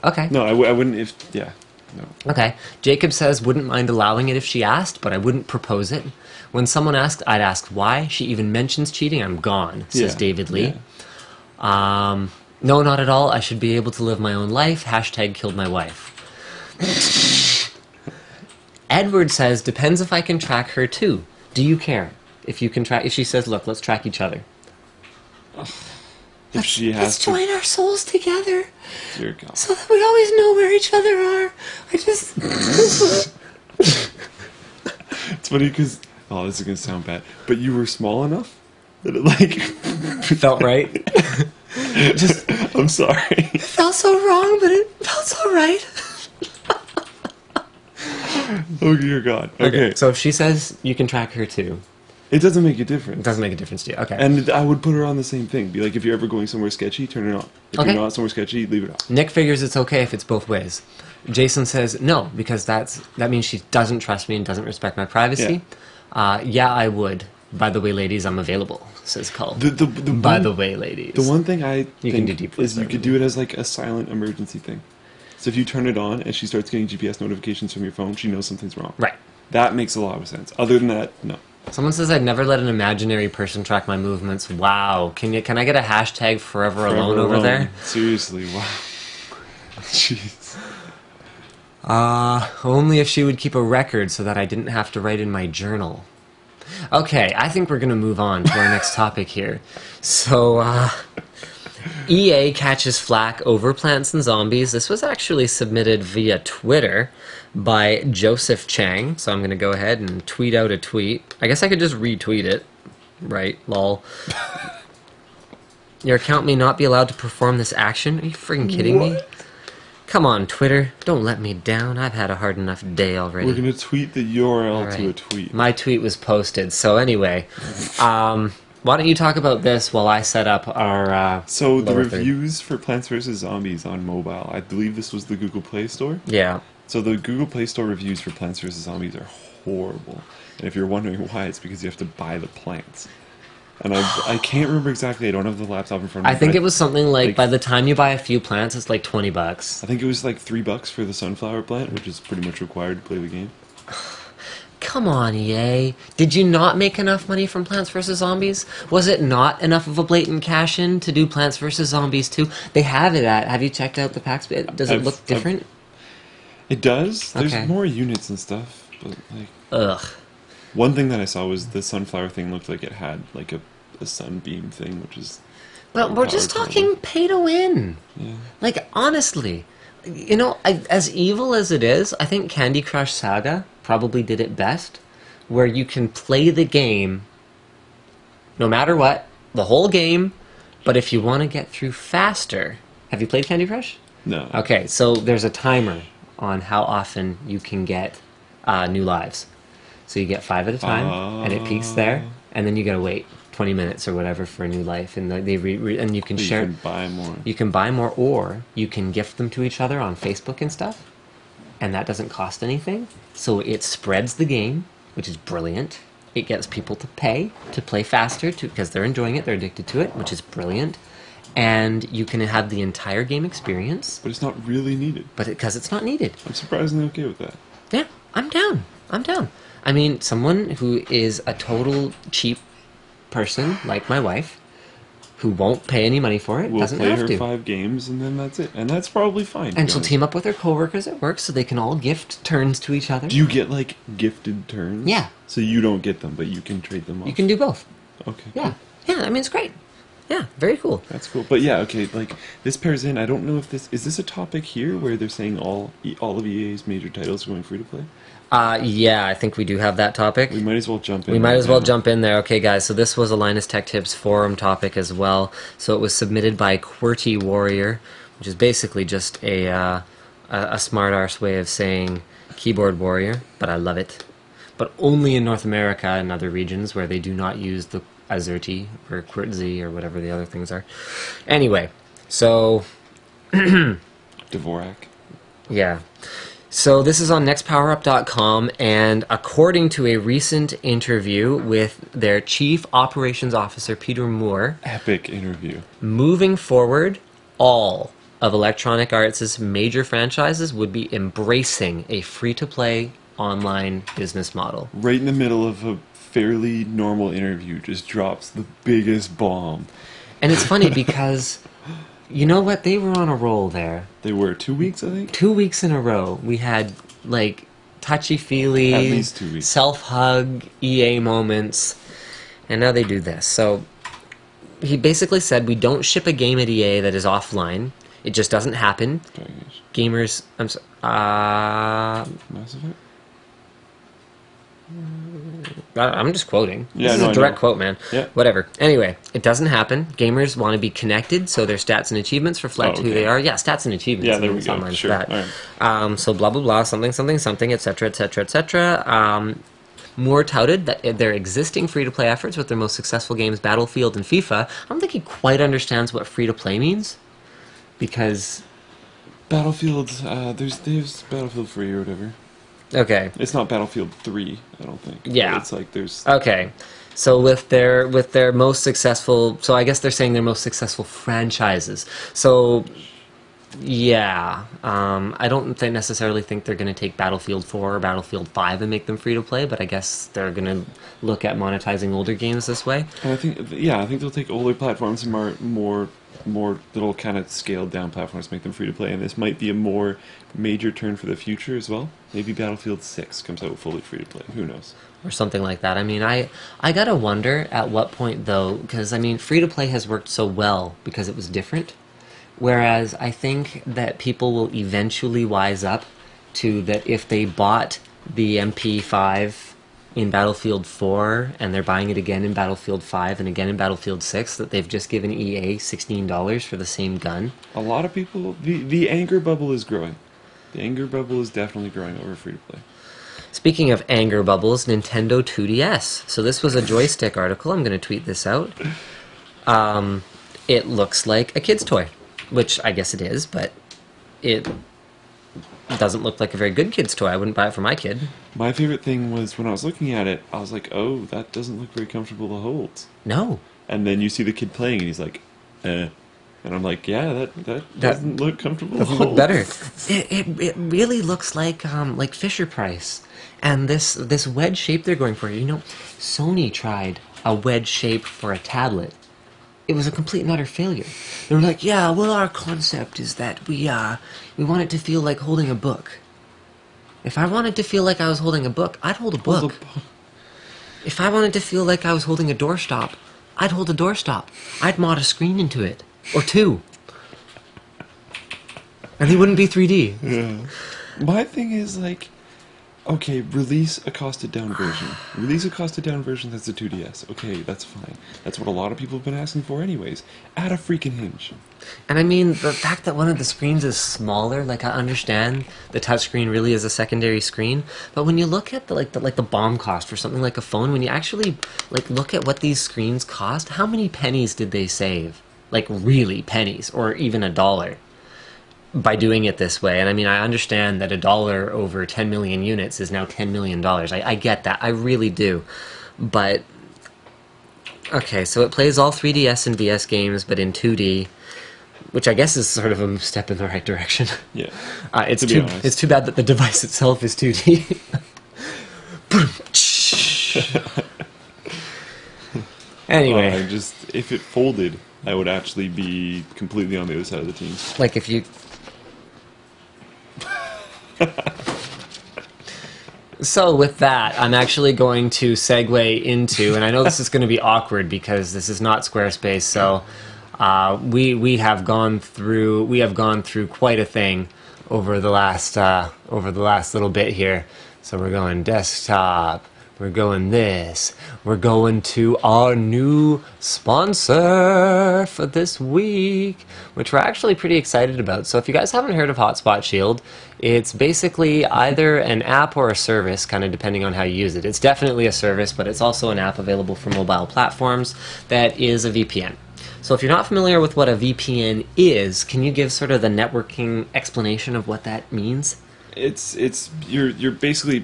Okay. No, I wouldn't if... Yeah. No. Okay. Jacob says, wouldn't mind allowing it if she asked, but I wouldn't propose it. When someone asked, I'd ask why. She even mentions cheating, I'm gone, says Yeah. David Lee. Yeah. No, not at all. I should be able to live my own life. Hashtag killed my wife. Edward says, depends if I can track her too. Do you care? If you can track... If she says, look, let's track each other. If she has Let's join our souls together. Dear God. So that we always know where each other are. I just... It's funny because... Oh, this is going to sound bad. But you were small enough that it, like... felt right. Just... I'm sorry. It felt so wrong, but it felt so right. Oh, dear God. Okay. So if she says you can track her too, It doesn't make a difference. it doesn't make a difference to you. Okay. And I would put her on the same thing. Be like, if you're ever going somewhere sketchy, turn it on. If Okay. you're not somewhere sketchy, leave it off. Nick figures it's okay if it's both ways. Jason says no, because that means she doesn't trust me and doesn't respect my privacy. Yeah, I would. By the way, ladies, I'm available, says Cull. By the way, ladies. The one thing I You can think do deep is you voice could do it as like a silent emergency thing. So if you turn it on and she starts getting GPS notifications from your phone, she knows something's wrong. Right. That makes a lot of sense. Other than that, no. Someone says I'd never let an imaginary person track my movements. Wow. Can I get a hashtag forever alone over there? Seriously, wow. Jeez. Only if she would keep a record so that I didn't have to write in my journal. Okay, I think we're going to move on to our next topic here. So, EA catches flak over Plants and Zombies. This was actually submitted via Twitter by Joseph Chang. So I'm going to go ahead and tweet out a tweet. I guess I could just retweet it. Right, lol. Your account may not be allowed to perform this action. Are you freaking kidding me? Come on, Twitter. Don't let me down. I've had a hard enough day already. We're going to tweet the URL All to a right. tweet. My tweet was posted. So anyway, why don't you talk about this while I set up our So the lower third. reviews for Plants vs. Zombies on mobile, I believe this was the Google Play Store. Yeah. So the Google Play Store reviews for Plants vs. Zombies are horrible. And if you're wondering why, it's because you have to buy the plants. And I can't remember exactly. I don't have the laptop in front of me. I think but it was something like, like- by the time you buy a few plants, it's like $20. I think it was like $3 for the sunflower plant, which is pretty much required to play the game. Come on, EA. Did you not make enough money from Plants vs. Zombies? Was it not enough of a blatant cash-in to do Plants vs. Zombies 2? They have it at... Have you checked out the packs? Does it look different? It does. There's Okay. more units and stuff, but like Ugh. one thing that I saw was the sunflower thing looked like it had like a sunbeam thing, which is Well, we're just powered talking pay to win. Yeah. Like, honestly, you know, as evil as it is, I think Candy Crush Saga probably did it best, where you can play the game no matter what, the whole game, but if you want to get through faster... Have you played Candy Crush? No. Okay, so there's a timer on how often you can get new lives. So you get 5 at a time, and it peaks there, and then you gotta wait 20 minutes or whatever for a new life, and and you can You share. can buy more. You can buy more, or you can gift them to each other on Facebook and stuff, and that doesn't cost anything. So it spreads the game, which is brilliant. It gets people to pay to play faster because they're enjoying it, they're addicted to it, which is brilliant. And you can have the entire game experience, But it's not really needed. but because it's not needed. I'm surprisingly okay with that. Yeah, I'm down. I'm down. I mean, someone who is a total cheap person, like my wife, who won't pay any money for it, We'll doesn't play have her to. 5 games and then that's it. And that's probably fine. to And be she'll honest. team up with her coworkers at work so they can all gift turns to each other. Do you get like gifted turns? Yeah. So you don't get them, but you can trade them off. You can do both. Okay. Yeah. Yeah, I mean, it's great. Yeah, very cool. That's cool. But yeah, okay, like this pairs in. I don't know if this is a topic here where they're saying all of EA's major titles are going free to play. Yeah, I think we do have that topic. We might as well jump in. We might right as well now. jump in there. Okay, guys, so this was a Linus Tech Tips forum topic as well. So it was submitted by QWERTY Warrior, which is basically just a smart arse way of saying keyboard warrior, but I love it. But only in North America and other regions where they do not use the AZERTY or QWERTZ or whatever the other things are. Anyway, so Dvorak. yeah. So this is on nextpowerup.com, and according to a recent interview with their Chief Operations Officer, Peter Moore, Epic interview. moving forward, all of Electronic Arts' major franchises would be embracing a free-to-play online business model. Right in the middle of a fairly normal interview, just drops the biggest bomb. And it's funny because, you know what, they were on a roll there. They were 2 weeks, I think. 2 weeks in a row, we had, like, touchy-feely, At least 2 weeks. self-hug EA moments, and now they do this. So he basically said, we don't ship a game at EA that is offline. It just doesn't happen. Gamers, Mass Effect? I'm just quoting. Yeah, This is no, a I direct know. quote, man. Yeah. Whatever. Anyway, it doesn't happen. Gamers want to be connected, so their stats and achievements reflect Oh, who okay. they are. Yeah, stats and achievements. Yeah, there I mean, we it's go. online for Sure. that. All right. So blah blah blah, something something something, etc. etc. etc. Moore touted that their existing free-to-play efforts with their most successful games, Battlefield and FIFA. I don't think he quite understands what free-to-play means, because Battlefield, there's Battlefield Free or whatever. okay. It's not Battlefield 3, I don't think. Yeah. But it's like there's... Okay, so with their most successful, so I guess they're saying their most successful franchises. So, yeah, I don't necessarily think they're going to take Battlefield 4 or Battlefield 5 and make them free to play, but I guess they're going to look at monetizing older games this way. And I think they'll take older platforms and more little kind of scaled down platforms, make them free to play, and this might be a more major turn for the future as well. Maybe Battlefield 6 comes out fully free to play. Who knows? Or something like that. I mean, I gotta wonder at what point though, because I mean, free to play has worked so well because it was different. Whereas I think that people will eventually wise up to that if they bought the MP5 in Battlefield 4 and they're buying it again in Battlefield 5 and again in Battlefield 6, that they've just given EA $16 for the same gun. A lot of people, the anger bubble is growing. The anger bubble is definitely growing over free to play. Speaking of anger bubbles, Nintendo 2DS. So this was a joystick article. I'm going to tweet this out. It looks like a kid's toy, which I guess it is, but it doesn't look like a very good kid's toy. I wouldn't buy it for my kid. My favorite thing was when I was looking at it, I was like, oh, that doesn't look very comfortable to hold. No. And then you see the kid playing, and he's like, eh. And I'm like, yeah, that doesn't look comfortable. Doesn't look better. It really looks like Fisher Price. And this wedge shape they're going for. You know, Sony tried a wedge shape for a tablet. It was a complete and utter failure. They were like, yeah, well, our concept is that we want it to feel like holding a book. If I wanted to feel like I was holding a book, I'd hold a book. If I wanted to feel like I was holding a doorstop, I'd hold a doorstop. I'd mod a screen into it. Or two. And they wouldn't be 3D. Yeah. My thing is like, okay, release a costed down version. Release a costed down version that's a 2DS. Okay, that's fine. That's what a lot of people have been asking for anyways. Add a freaking hinge. And I mean, the fact that one of the screens is smaller, like I understand the touchscreen really is a secondary screen, but when you look at the BOM cost for something like a phone, when you actually look at what these screens cost, how many pennies did they save? Like really pennies, or even $1 by doing it this way. And I mean, I understand that $1 over 10 million units is now $10 million. I get that, I really do. But okay, so it plays all 3DS and DS games, but in 2D, which I guess is sort of a step in the right direction. Yeah. It's too bad that the device itself is 2D. Anyway, if it folded, I would actually be completely on the other side of the team. like if you... So with that, I'm actually going to segue into, and I know this is going to be awkward because this is not Squarespace. So we have gone through quite a thing over the last little bit here. So we're going desktop. We're going this. We're going to our new sponsor for this week, which we're actually pretty excited about. So if you guys haven't heard of Hotspot Shield, it's basically either an app or a service, kind of depending on how you use it. It's definitely a service, but it's also an app available for mobile platforms that is a VPN. So if you're not familiar with what a VPN is, can you give sort of the networking explanation of what that means? You're basically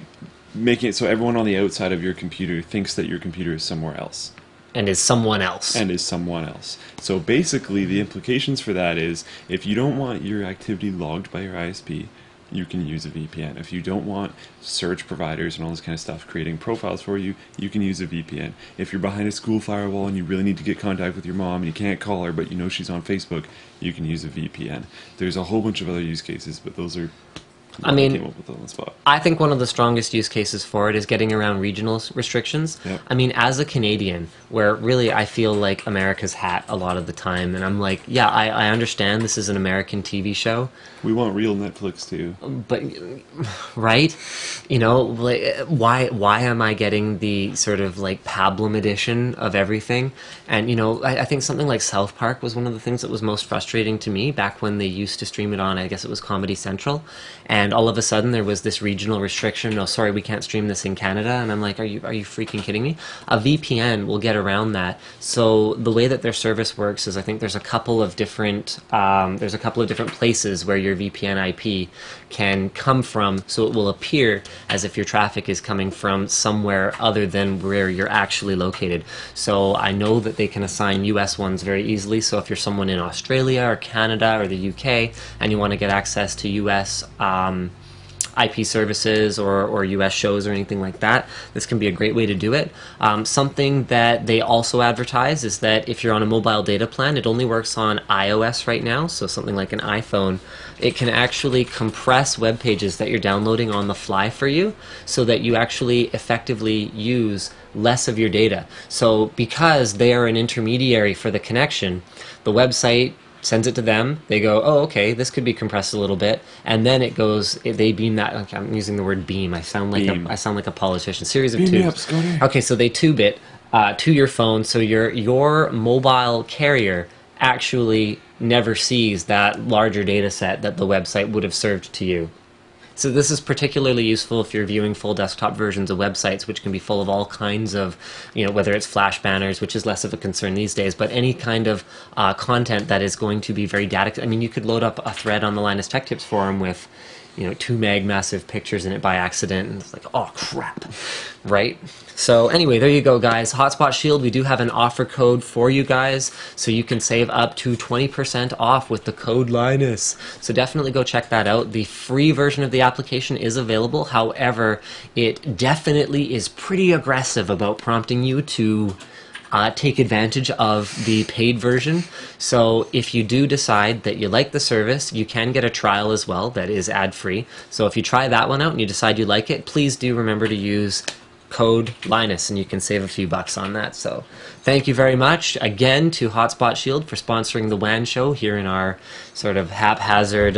making it so everyone on the outside of your computer thinks that your computer is somewhere else. And is someone else. And is someone else. So basically the implications for that is if you don't want your activity logged by your ISP, you can use a VPN. If you don't want search providers and all this kind of stuff creating profiles for you, you can use a VPN. If you're behind a school firewall and you really need to get contact with your mom and you can't call her but you know she's on Facebook, you can use a VPN. There's a whole bunch of other use cases, but those are came up with on the spot. I think one of the strongest use cases for it is getting around regional restrictions. Yep. I mean, as a Canadian, where really I feel like America's hat a lot of the time, and I'm like, yeah, I understand this is an American TV show. We want real Netflix too. But, right? You know, like, why am I getting the sort of like Pablum edition of everything? And, you know, I think something like South Park was one of the things that was most frustrating to me back when they used to stream it on, I guess it was Comedy Central. And all of a sudden there was this regional restriction. Oh, sorry, we can't stream this in Canada. And I'm like, are you freaking kidding me? A VPN will get around that. So the way that their service works is I think there's a couple of different places where your VPN IP can come from, so it will appear as if your traffic is coming from somewhere other than where you're actually located. So I know that they can assign US ones very easily. So if you're someone in Australia or Canada or the UK and you want to get access to US IP services or US shows or anything like that, this can be a great way to do it. Something that they also advertise is that if you're on a mobile data plan, it only works on iOS right now, so something like an iPhone. It can actually compress web pages that you're downloading on the fly for you so that you actually effectively use less of your data. So because they are an intermediary for the connection, the website sends it to them, they go, oh, okay, this could be compressed a little bit, and then it goes, they beam that, okay, I'm using the word beam, I sound like a politician, series of tubes. Okay, so they tube it to your phone, so your mobile carrier actually never sees that larger data set that the website would have served to you. So this is particularly useful if you're viewing full desktop versions of websites, which can be full of all kinds of, you know, whether it's flash banners, which is less of a concern these days, but any kind of content that is going to be very data. I mean, you could load up a thread on the Linus Tech Tips forum with, you know, 2 meg massive pictures in it by accident, and it's like, oh crap, right? So anyway, there you go, guys. Hotspot Shield, we do have an offer code for you guys, so you can save up to 20% off with the code Linus. So definitely go check that out. The free version of the application is available. However, it definitely is pretty aggressive about prompting you to take advantage of the paid version. So if you do decide that you like the service, you can get a trial as well that is ad-free. So if you try that one out and you decide you like it, please do remember to use code Linus and you can save a few bucks on that. So thank you very much again to Hotspot Shield for sponsoring the WAN show here in our sort of haphazard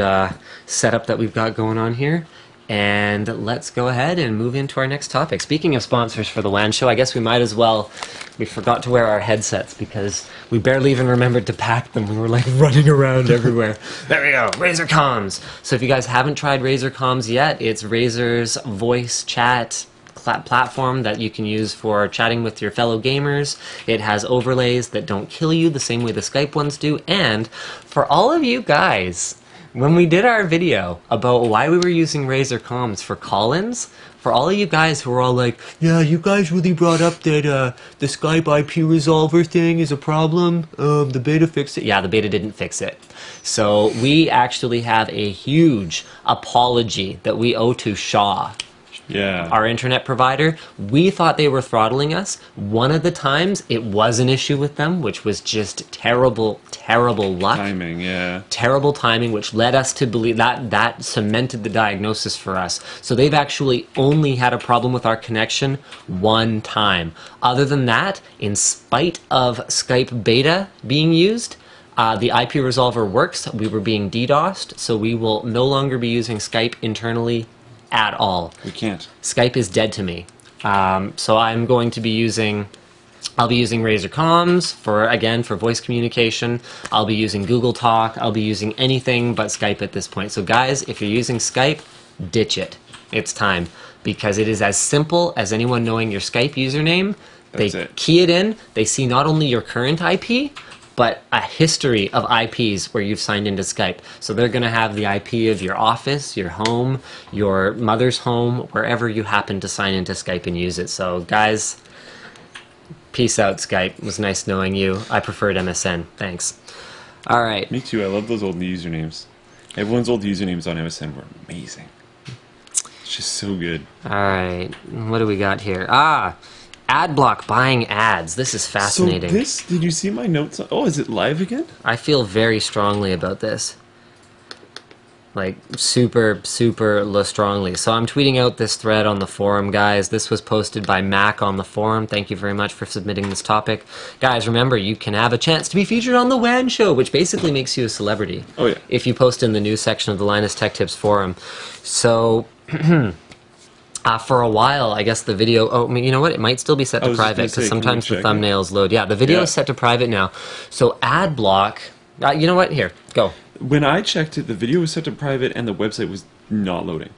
setup that we've got going on here. And let's go ahead and move into our next topic. Speaking of sponsors for the WAN show, I guess we might as well, we forgot to wear our headsets because we barely even remembered to pack them. We were like running around everywhere. There we go, Razer Comms. So if you guys haven't tried Razer Comms yet, it's Razer's voice chat platform that you can use for chatting with your fellow gamers. It has overlays that don't kill you the same way the Skype ones do. And for all of you guys, when we did our video about why we were using Razer Comms for call-ins, for all of you guys who were all like, yeah, you guys really brought up that the Skype IP resolver thing is a problem, the beta fixed it. Yeah, the beta didn't fix it. So we actually have a huge apology that we owe to Shaw. Yeah. our internet provider. We thought they were throttling us. One of the times it was an issue with them, which was just terrible luck. Timing, yeah. Terrible timing, which led us to believe that cemented the diagnosis for us. So they've actually only had a problem with our connection one time. Other than that, in spite of Skype beta being used, the IP resolver works. We were being DDoSed, so we will no longer be using Skype internally at all. We can't. Skype is dead to me. So I'm going to be using... I'll be using Razer Comms for voice communication. I'll be using Google Talk. I'll be using anything but Skype at this point. So guys, if you're using Skype, ditch it. It's time. Because it is as simple as anyone knowing your Skype username. That's They it. key it in. They see not only your current IP, but a history of IPs where you've signed into Skype. So they're going to have the IP of your office, your home, your mother's home, wherever you happen to sign into Skype and use it. So guys... Peace out, Skype. It was nice knowing you. I preferred MSN. Thanks. All right. Me too. I love those old usernames. Everyone's old usernames on MSN were amazing. It's just so good. All right. What do we got here? Adblock buying ads. This is fascinating. So did you see my notes? Oh, is it live again? I feel very strongly about this. Like, super strongly. So I'm tweeting out this thread on the forum, guys. This was posted by Mac on the forum. Thank you very much for submitting this topic. Guys, remember, you can have a chance to be featured on the WAN show, which basically makes you a celebrity. Oh, yeah. If you post in the news section of the Linus Tech Tips forum. So... for a while, I guess the video... Oh, you know what? It might still be set to private, because sometimes the thumbnails load. Yeah, the video is set to private now. So Adblock... you know what? Here, go. When I checked it, the video was set to private and the website was not loading.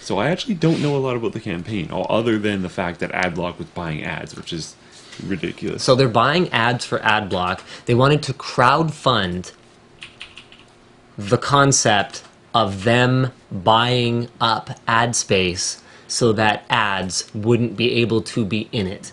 So I actually don't know a lot about the campaign, other than the fact that Adblock was buying ads, which is ridiculous. So they're buying ads for Adblock. They wanted to crowdfund the concept of them buying up ad space so that ads wouldn't be able to be in it.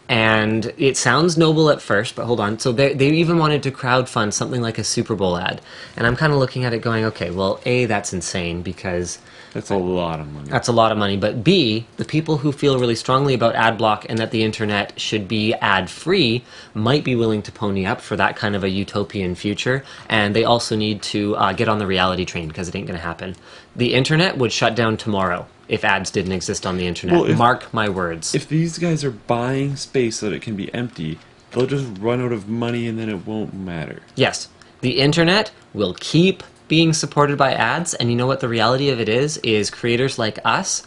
And it sounds noble at first, but hold on. So they even wanted to crowdfund something like a Super Bowl ad. And I'm kind of looking at it going, okay, well, A, that's insane because... That's a lot of money. That's a lot of money. But B, the people who feel really strongly about Adblock and that the internet should be ad-free might be willing to pony up for that kind of a utopian future. And they also need to get on the reality train because it ain't going to happen. The internet would shut down tomorrow if ads didn't exist on the internet. Well, Mark my words. If these guys are buying space so that it can be empty, they'll just run out of money and then it won't matter. Yes, the internet will keep being supported by ads, and you know what the reality of it is creators like us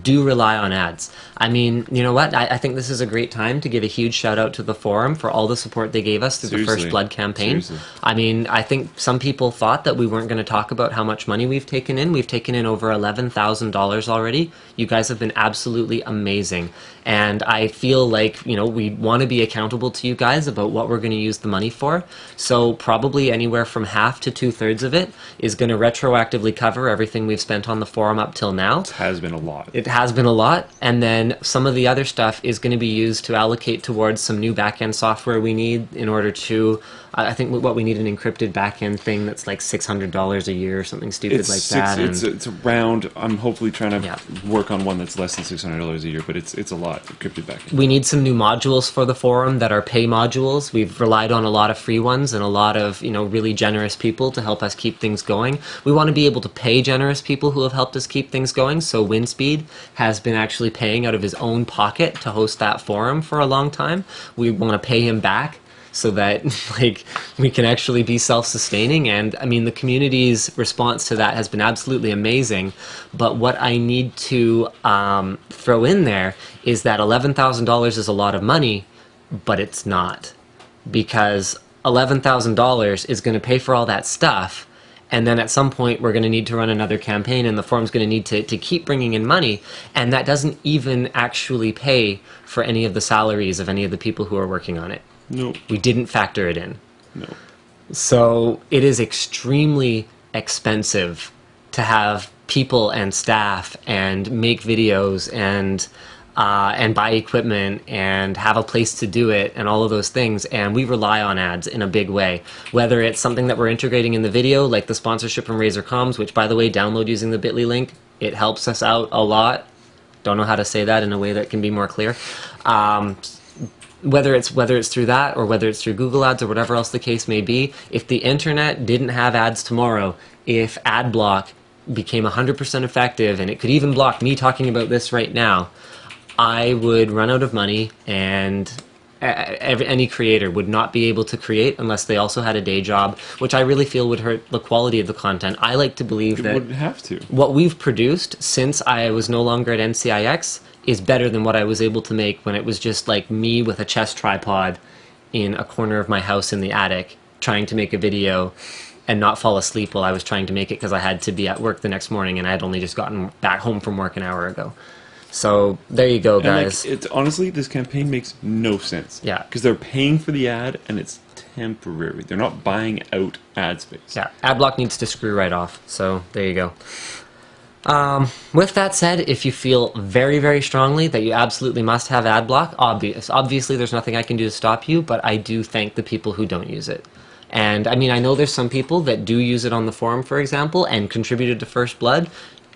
do rely on ads. I mean, you know what? I think this is a great time to give a huge shout out to the forum for all the support they gave us through the First Blood campaign. Seriously. I mean, I think some people thought that we weren't going to talk about how much money we've taken in. We've taken in over $11,000 already. You guys have been absolutely amazing. And I feel like, you know, we want to be accountable to you guys about what we're going to use the money for. So probably anywhere from half to 2/3 of it is going to retroactively cover everything we've spent on the forum up till now. It has been a lot. It has been a lot, and then some of the other stuff is going to be used to allocate towards some new backend software we need in order to, I think what we need an encrypted backend thing that's like $600 a year or something stupid like that. It's around, I'm hopefully trying to work on one that's less than $600 a year, but it's a lot, encrypted backend. We need some new modules for the forum that are pay modules. We've relied on a lot of free ones and a lot of, you know, really generous people to help us keep things going. We want to be able to pay generous people who have helped us keep things going, so Winspeed has been actually paying out of his own pocket to host that forum for a long time. We want to pay him back so that like we can actually be self-sustaining. And I mean, the community's response to that has been absolutely amazing. But what I need to throw in there is that $11,000 is a lot of money, but it's not, because $11,000 is going to pay for all that stuff. And then at some point, we're going to need to run another campaign, and the forum's going to need to keep bringing in money. And that doesn't even actually pay for any of the salaries of any of the people who are working on it. No. We didn't factor it in. No. So it is extremely expensive to have people and staff and make videos and buy equipment and have a place to do it and all of those things, and we rely on ads in a big way. Whether it's something that we're integrating in the video, like the sponsorship from Razer Comms, which, by the way, download using the bit.ly link. It helps us out a lot. Don't know how to say that in a way that can be more clear. Whether it's through that or whether it's through Google Ads or whatever else the case may be, if the internet didn't have ads tomorrow, if Adblock became 100% effective and it could even block me talking about this right now, I would run out of money, and any creator would not be able to create unless they also had a day job, which I really feel would hurt the quality of the content. I like to believe that It would have to. what we've produced since I was no longer at NCIX is better than what I was able to make when it was just like me with a chest tripod in a corner of my house in the attic trying to make a video and not fall asleep while I was trying to make it because I had to be at work the next morning and I had only just gotten back home from work an hour ago. So there you go, guys. And honestly, this campaign makes no sense. Yeah. Because they're paying for the ad and it's temporary. They're not buying out ad space. Yeah, Adblock needs to screw right off. So there you go. With that said, if you feel very, very strongly that you absolutely must have Adblock, obviously there's nothing I can do to stop you, but I do thank the people who don't use it. And I mean, I know there's some people that do use it on the forum, for example, and contributed to First Blood.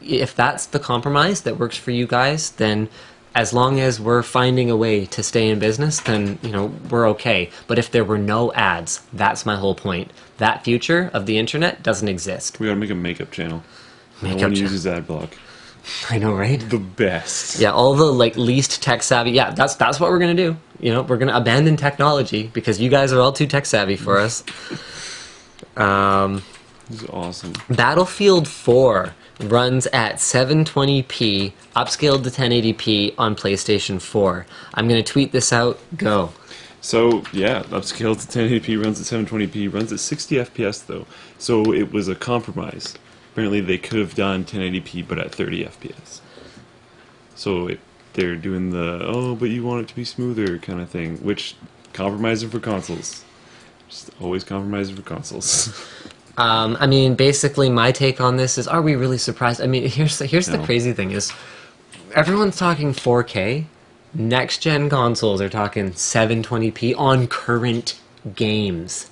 If that's the compromise that works for you guys, then as long as we're finding a way to stay in business, then, you know, we're okay. But if there were no ads, that's my whole point. That future of the internet doesn't exist. We gotta make a makeup channel. Makeup No one channel. uses Adblock. I know, right? The best. Yeah, all the like least tech savvy. Yeah, that's what we're gonna do. You know, we're gonna abandon technology because you guys are all too tech savvy for us. This is awesome. Battlefield 4 runs at 720p, upscaled to 1080p on PlayStation 4. I'm gonna tweet this out. Go. So, yeah, upscaled to 1080p, runs at 720p, runs at 60 FPS though. So it was a compromise. Apparently they could have done 1080p but at 30 FPS. So they're doing the, oh, but you want it to be smoother kind of thing, which, compromising for consoles. Just always compromising for consoles. I mean, basically, my take on this is: are we really surprised? I mean, here's the No. crazy thing: is everyone's talking 4K. Next gen consoles are talking 720p on current games.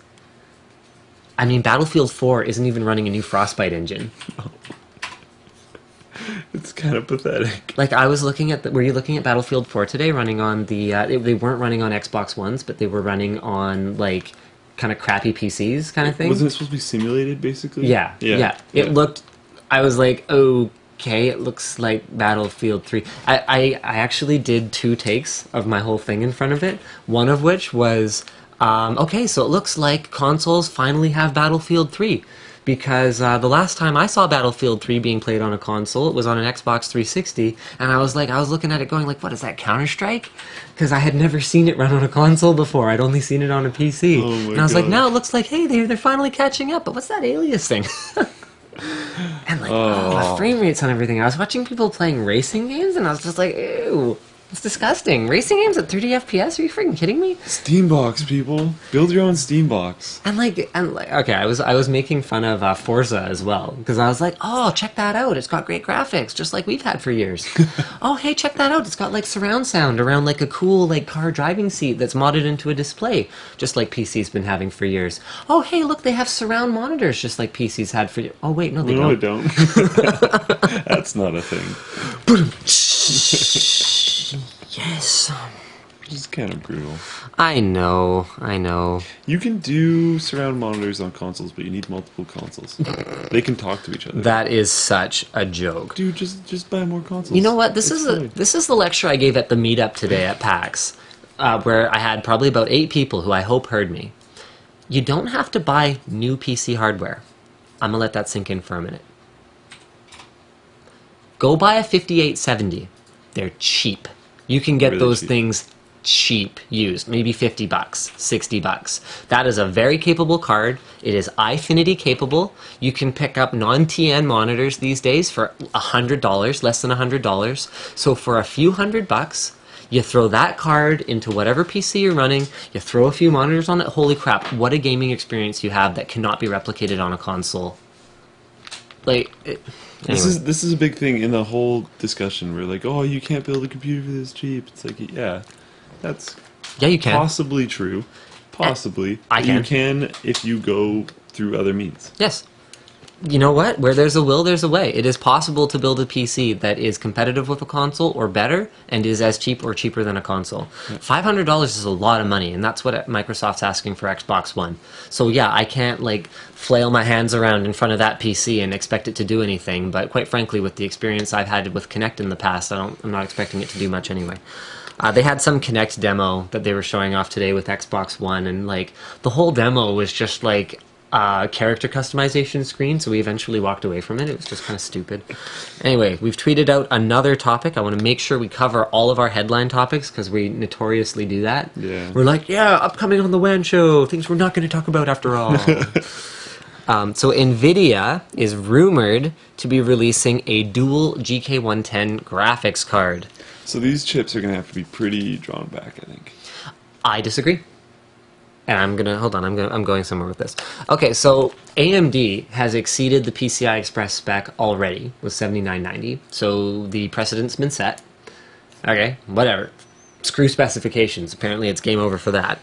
I mean, Battlefield 4 isn't even running a new Frostbite engine. It's kind of pathetic. Like, I was looking at were you looking at Battlefield 4 today? Running on the they weren't running on Xbox Ones, but they were running on like kind of crappy PCs kind of thing. Wasn't it supposed to be simulated, basically? Yeah. It looked. I was like, okay, it looks like Battlefield 3. I actually did 2 takes of my whole thing in front of it. One of which was, okay, so it looks like consoles finally have Battlefield 3. Because the last time I saw Battlefield 3 being played on a console, it was on an Xbox 360, and I was looking at it going like, what is that, Counter-Strike? Because I had never seen it run on a console before. I'd only seen it on a PC. Oh my and I was like, God. now it looks like, hey, they're finally catching up, but what's that alias thing? And like, the frame rates on everything. I was watching people playing racing games, and I was just like, ew. It's disgusting. Racing games at 30 FPS? Are you freaking kidding me? Steambox, people. Build your own Steambox. And like, okay, I was making fun of Forza as well, because I was like, oh, check that out. It's got great graphics, just like we've had for years. Oh, hey, check that out. It's got like surround sound around like a cool like car driving seat that's modded into a display, just like PC's been having for years. Oh, hey, look, they have surround monitors, just like PC's had for years. Oh, wait, no, they No, I don't. don't. That's not a thing. Yes. Which is kind of brutal. I know. You can do surround monitors on consoles, but you need multiple consoles. They can talk to each other. That is such a joke. Dude, just buy more consoles. You know what? This It's is fine. the lecture I gave at the meetup today at PAX, where I had probably about 8 people who I hope heard me. You don't have to buy new PC hardware. I'm gonna let that sink in for a minute. Go buy a 5870. They're cheap. You can get Really those cheap. things cheap used, maybe $50, $60. That is a very capable card. It is iFinity capable. You can pick up non-TN monitors these days for $100, less than $100. So for a few $100, you throw that card into whatever PC you're running, you throw a few monitors on it, holy crap, what a gaming experience you have that cannot be replicated on a console. Like, This anyway. is a big thing in the whole discussion. We're like, oh, you can't build a computer for this cheap. It's like, yeah, that's Yeah, you can. possibly true. Possibly. I can. You can if you go through other means. Yes. you know what? Where there's a will, there's a way. It is possible to build a PC that is competitive with a console or better and is as cheap or cheaper than a console. $500 is a lot of money, and that's what Microsoft's asking for Xbox One. So yeah, I can't like flail my hands around in front of that PC and expect it to do anything, but quite frankly, with the experience I've had with Kinect in the past, I'm not expecting it to do much anyway. They had some Kinect demo that they were showing off today with Xbox One, and like the whole demo was just like character customization screen, so we eventually walked away from it. It was just kind of stupid. Anyway, we've tweeted out another topic. I want to make sure we cover all of our headline topics because we notoriously do that. Yeah. We're like, yeah, upcoming on the WAN show, things we're not going to talk about after all. So NVIDIA is rumored to be releasing a dual GK110 graphics card. So these chips are going to have to be pretty drawn back, I think. I disagree. And I'm going somewhere with this. Okay, so AMD has exceeded the PCI Express spec already with 7990. So the precedent's been set. Okay, whatever. Screw specifications. Apparently it's game over for that.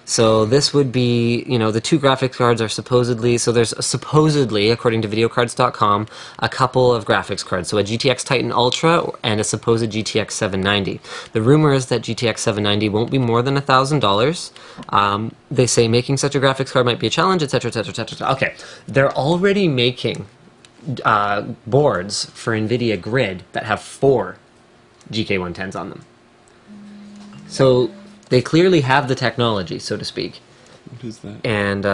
So this would be, you know, the two graphics cards are supposedly, so there's supposedly, according to videocards.com, a couple of graphics cards. So a GTX Titan Ultra and a supposed GTX 790. The rumor is that GTX 790 won't be more than $1,000. They say making such a graphics card might be a challenge, etc., etc., etc. Okay, they're already making boards for NVIDIA Grid that have 4 GK110s on them. So they clearly have the technology, so to speak. What is that? And,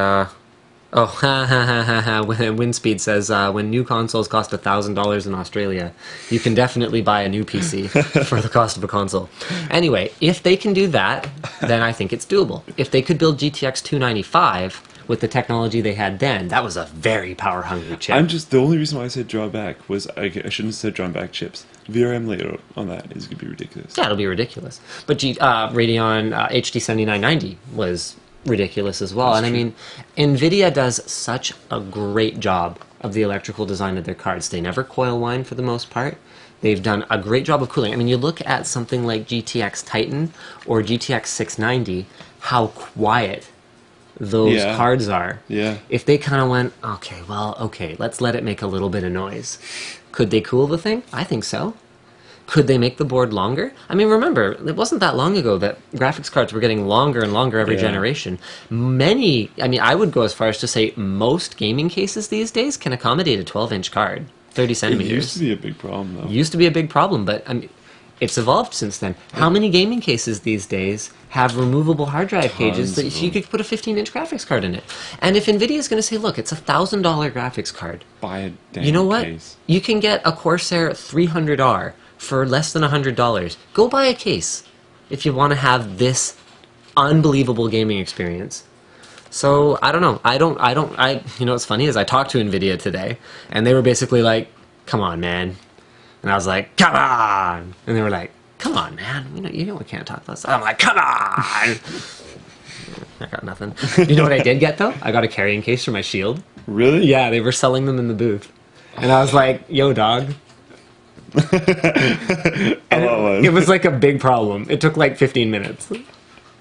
Windspeed says, when new consoles cost $1,000 in Australia, you can definitely buy a new PC for the cost of a console. Anyway, if they can do that, then I think it's doable. If they could build GTX 295 with the technology they had then, that was a very power-hungry chip. The only reason why I said drawback was, I shouldn't have said drawn back chips. VRM layout on that is going to be ridiculous. Yeah, it'll be ridiculous. But Radeon HD 7990 was ridiculous as well. That's true. I mean, NVIDIA does such a great job of the electrical design of their cards. They never coil whine for the most part. They've done a great job of cooling. I mean, you look at something like GTX Titan or GTX 690, how quiet those cards are. Yeah. If they kind of went, okay, let's let it make a little bit of noise. Could they cool the thing? I think so. Could they make the board longer? I mean, remember, it wasn't that long ago that graphics cards were getting longer and longer every generation. I would go as far as to say most gaming cases these days can accommodate a 12-inch card, 30 centimeters. It used to be a big problem, though. It used to be a big problem, but I mean, it's evolved since then. How many gaming cases these days have removable hard drive cages that you could put a 15-inch graphics card in it? And if NVIDIA is going to say, look, it's a $1,000 graphics card. Buy a damn You know what? case. You can get a Corsair 300R for less than $100. Go buy a case if you want to have this unbelievable gaming experience. So, I don't know. You know what's funny is I talked to NVIDIA today, and they were basically like, come on, man. And I was like, come on! And they were like, come on, man. You know we can't talk about stuff. I'm like, come on! I got nothing. You know what I did get, though? I got a carrying case for my Shield. Really? Yeah, they were selling them in the booth. And I was like, yo, dog. It was like a big problem. It took like 15 minutes.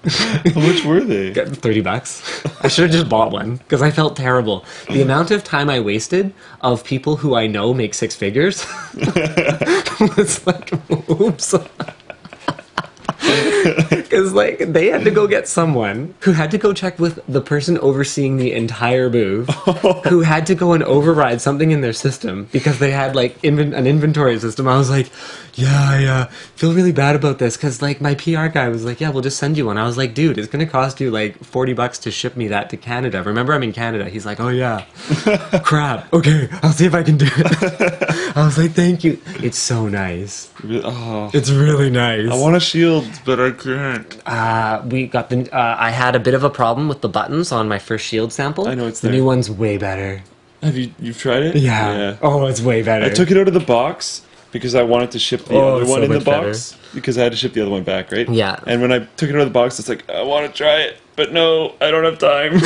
How much were they? $30. I should have just bought one because I felt terrible. The amount of time I wasted of people who I know make 6 figures was like, oops. Because like they had to go get someone who had to go check with the person overseeing the entire booth, who had to go and override something in their system because they had like an inventory system. I was like, yeah, I feel really bad about this because like my PR guy was like, yeah, we'll just send you one. I was like, dude, it's gonna cost you like $40 to ship me that to Canada. Remember, I'm in Canada. He's like, oh yeah, crap. Okay, I'll see if I can do it. I was like, thank you. It's so nice. It's really nice. I want a Shield, but I can't. We got I had a bit of a problem with the buttons on my first Shield sample. I know it's the there. new one's way better. Have you've tried it? Yeah. Oh, it's way better. I took it out of the box because I wanted to ship the other one in the box because I had to ship the other one back, right? Yeah. And when I took it out of the box, it's like I want to try it, but no, I don't have time.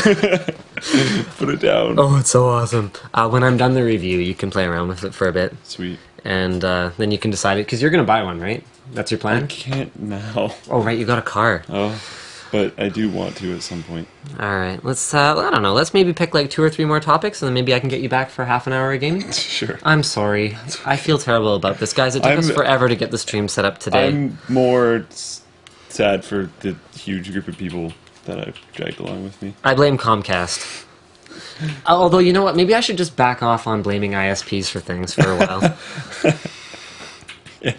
Put it down. Oh, it's so awesome. When I'm done the review, you can play around with it for a bit. Sweet. And then you can decide it because you're gonna buy one, right? That's your plan? I can't now. Oh, right, you got a car. Oh. but I do want to at some point. All right, let's. I don't know. Let's maybe pick like 2 or 3 more topics, and then maybe I can get you back for half an hour of gaming. Sure. I'm sorry. I feel terrible about this, guys. It took us forever to get the stream set up today. I'm more sad for the huge group of people that I've dragged along with me. I blame Comcast. Although, you know what? Maybe I should just back off on blaming ISPs for things for a while. Yeah,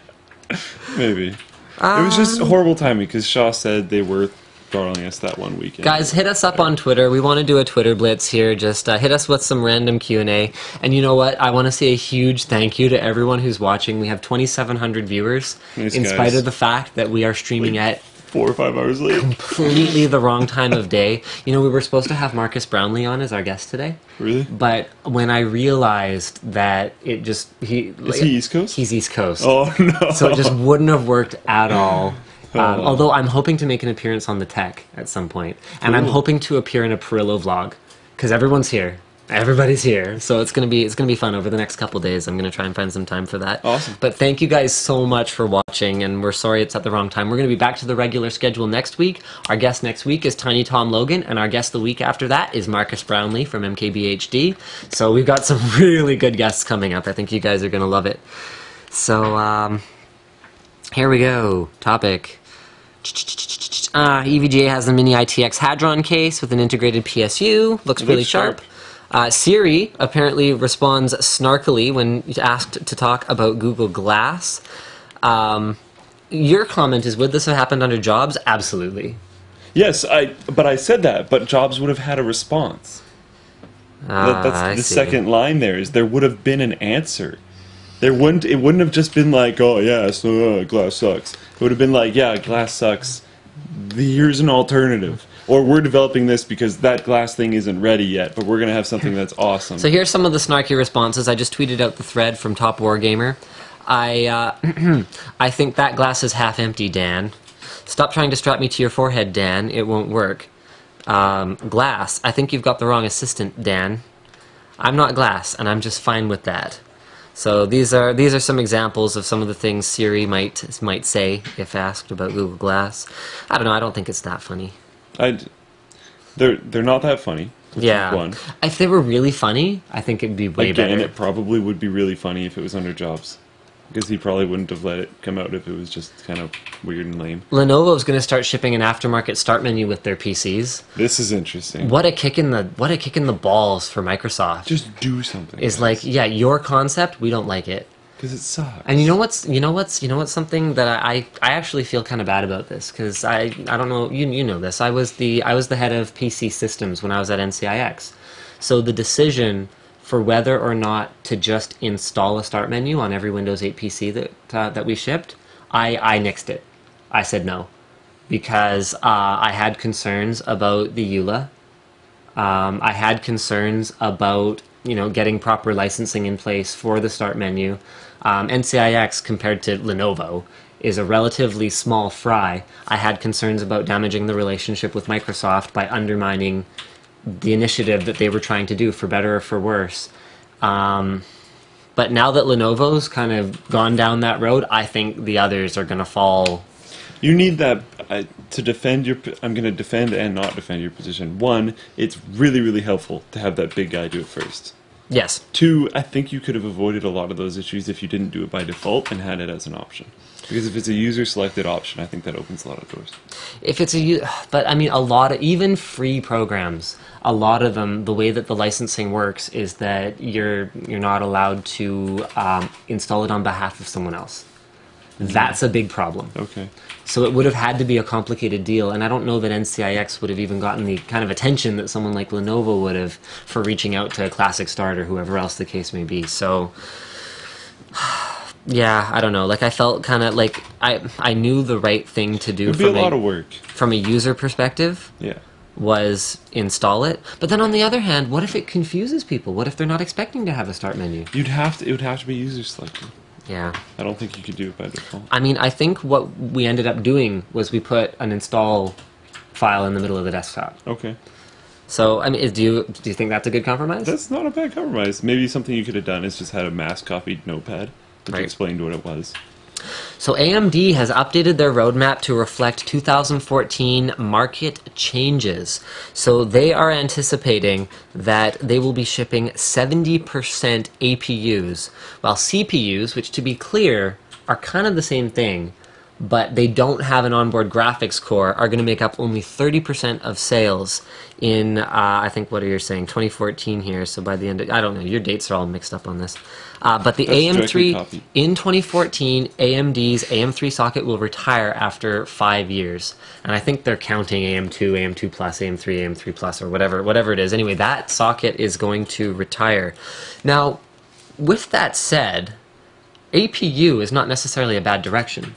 maybe. It was just horrible timing because Shaw said they were throttling us that one weekend. Guys, hit us up on Twitter. We want to do a Twitter blitz here. Just hit us with some random Q&A. And you know what? I want to say a huge thank you to everyone who's watching. We have 2,700 viewers, Nice, in guys. spite of the fact that we are streaming at 4 or 5 hours late. completely the wrong time of day. You know, we were supposed to have Marcus Brownlee on as our guest today. Really? But when I realized that it just... Is he East Coast? He's East Coast. Oh, no. So it just wouldn't have worked at all. Oh. Although I'm hoping to make an appearance on the tech at some point. And I'm Cool. hoping to appear in a Perillo vlog. Because everyone's here. Everybody's here. So it's gonna be fun over the next couple days. I'm gonna try and find some time for that. Awesome. But thank you guys so much for watching, and we're sorry it's at the wrong time. We're gonna be back to the regular schedule next week. Our guest next week is Tiny Tom Logan, and our guest the week after that is Marcus Brownlee from MKBHD. So we've got some really good guests coming up. I think you guys are gonna love it. So here we go. Topic. EVGA has a mini ITX Hadron case with an integrated PSU. Looks really sharp. Siri apparently responds snarkily when asked to talk about Google Glass. Your comment is, would this have happened under Jobs? Absolutely. Yes, but I said that, but Jobs would have had a response. That's the second line there, is there would have been an answer. It wouldn't have just been like, oh yeah, so Glass sucks. It would have been like, yeah, Glass sucks. Here's an alternative. Or we're developing this because that Glass thing isn't ready yet, but we're going to have something that's awesome. So here's some of the snarky responses. I just tweeted out the thread from Top Wargamer. I think that glass is half empty, Dan. Stop trying to strap me to your forehead, Dan. It won't work. Glass, I think you've got the wrong assistant, Dan. I'm not Glass, and I'm just fine with that. So these are some examples of some of the things Siri might say if asked about Google Glass. I don't know. I don't think it's that funny. They're not that funny. Yeah. One. If they were really funny, I think it'd be way better. And it probably would be really funny if it was under Jobs. Because he probably wouldn't have let it come out if it was just kind of weird and lame. Lenovo's going to start shipping an aftermarket start menu with their PCs. This is interesting. What a kick in the balls for Microsoft. Just do something. Is like, yeah, your concept, we don't like it. Because it sucks. And you know what's something that I actually feel kind of bad about this, because I don't know, you know this. I was the head of PC systems when I was at NCIX. So the decision for whether or not to just install a start menu on every Windows 8 PC that we shipped, I nixed it. I said no, because I had concerns about the EULA. I had concerns about getting proper licensing in place for the start menu. NCIX compared to Lenovo is a relatively small fry. I had concerns about damaging the relationship with Microsoft by undermining the initiative that they were trying to do, for better or for worse. But now that Lenovo's kind of gone down that road, I think the others are going to fall. You need that to defend your... I'm going to defend and not defend your position. One, it's really, really helpful to have that big guy do it first. Yes. Two, I think you could have avoided a lot of those issues if you didn't do it by default and had it as an option. Because if it's a user-selected option, I think that opens a lot of doors. But I mean, even free programs, a lot of them, the way that the licensing works is that you're not allowed to install it on behalf of someone else. That's a big problem. Okay. So it would have had to be a complicated deal, and I don't know that NCIX would have even gotten the kind of attention that someone like Lenovo would have for reaching out to Classic Start or whoever else the case may be. So, yeah, I don't know. Like, I felt kind of like I knew the right thing to do. It would be a lot of work. From a user perspective. Yeah. Was install it. But then on the other hand, what if it confuses people? What if they're not expecting to have a start menu? It would have to be user selected. Yeah. I don't think you could do it by default. I mean, I think what we ended up doing was we put an install file in the middle of the desktop. Okay. So, I mean, do you think that's a good compromise? That's not a bad compromise. Maybe something you could have done is just had a mass copied notepad which explained what it was. So AMD has updated their roadmap to reflect 2014 market changes. So they are anticipating that they will be shipping 70% APUs, while CPUs, which to be clear, are kind of the same thing, but they don't have an onboard graphics core, are going to make up only 30% of sales in, I think, what are you saying, 2014 here, so by the end of, I don't know, your dates are all mixed up on this. But the AM3, in 2014, AMD's AM3 socket will retire after 5 years. And I think they're counting AM2, AM2 Plus, AM3, AM3 Plus, or whatever it is. Anyway, that socket is going to retire. Now, with that said, APU is not necessarily a bad direction.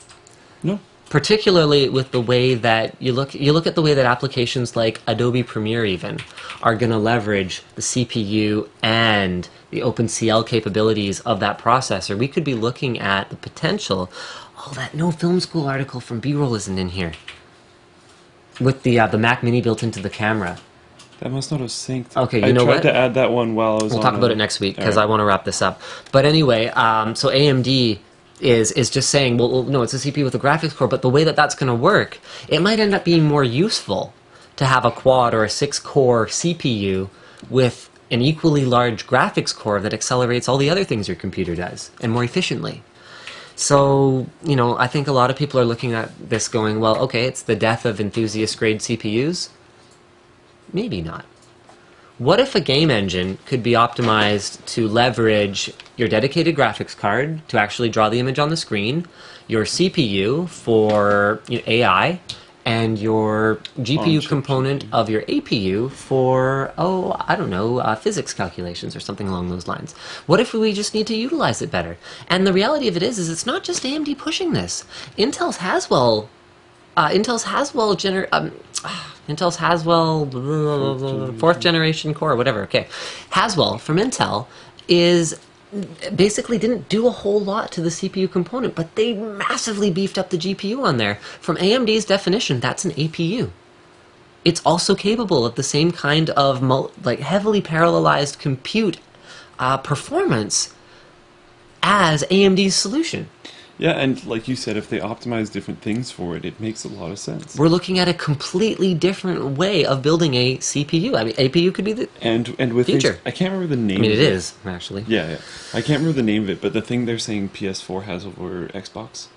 No. Particularly with the way that you look at the way that applications like Adobe Premiere even are going to leverage the CPU and the OpenCL capabilities of that processor. We could be looking at the potential. Oh, that No Film School article from B-roll isn't in here. With the Mac Mini built into the camera. That must not have synced. Okay, you know what? I tried to add that one while I was on. We'll talk about it next week because I want to wrap this up. But anyway, so AMD is just saying, well, no, it's a CPU with a graphics core, but the way that that's going to work, it might end up being more useful to have a quad or a 6-core CPU with an equally large graphics core that accelerates all the other things your computer does, and more efficiently. So, you know, I think a lot of people are looking at this going, well, okay, it's the death of enthusiast-grade CPUs. Maybe not. What if a game engine could be optimized to leverage your dedicated graphics card to actually draw the image on the screen, your CPU for AI, and your GPU component of your APU for, oh, I don't know, physics calculations or something along those lines? What if we just need to utilize it better? And the reality of it is it's not just AMD pushing this. Intel's Haswell fourth generation core, whatever. Okay, Haswell from Intel is basically didn't do a whole lot to the CPU component, but they massively beefed up the GPU on there. From AMD's definition, that's an APU. It's also capable of the same kind of heavily parallelized compute performance as AMD's solution. Yeah, and like you said, if they optimize different things for it, it makes a lot of sense. We're looking at a completely different way of building a CPU. I mean, APU could be the with future. I can't remember the name. I mean, of it is actually. Yeah. I can't remember the name of it, but the thing they're saying PS4 has over Xbox.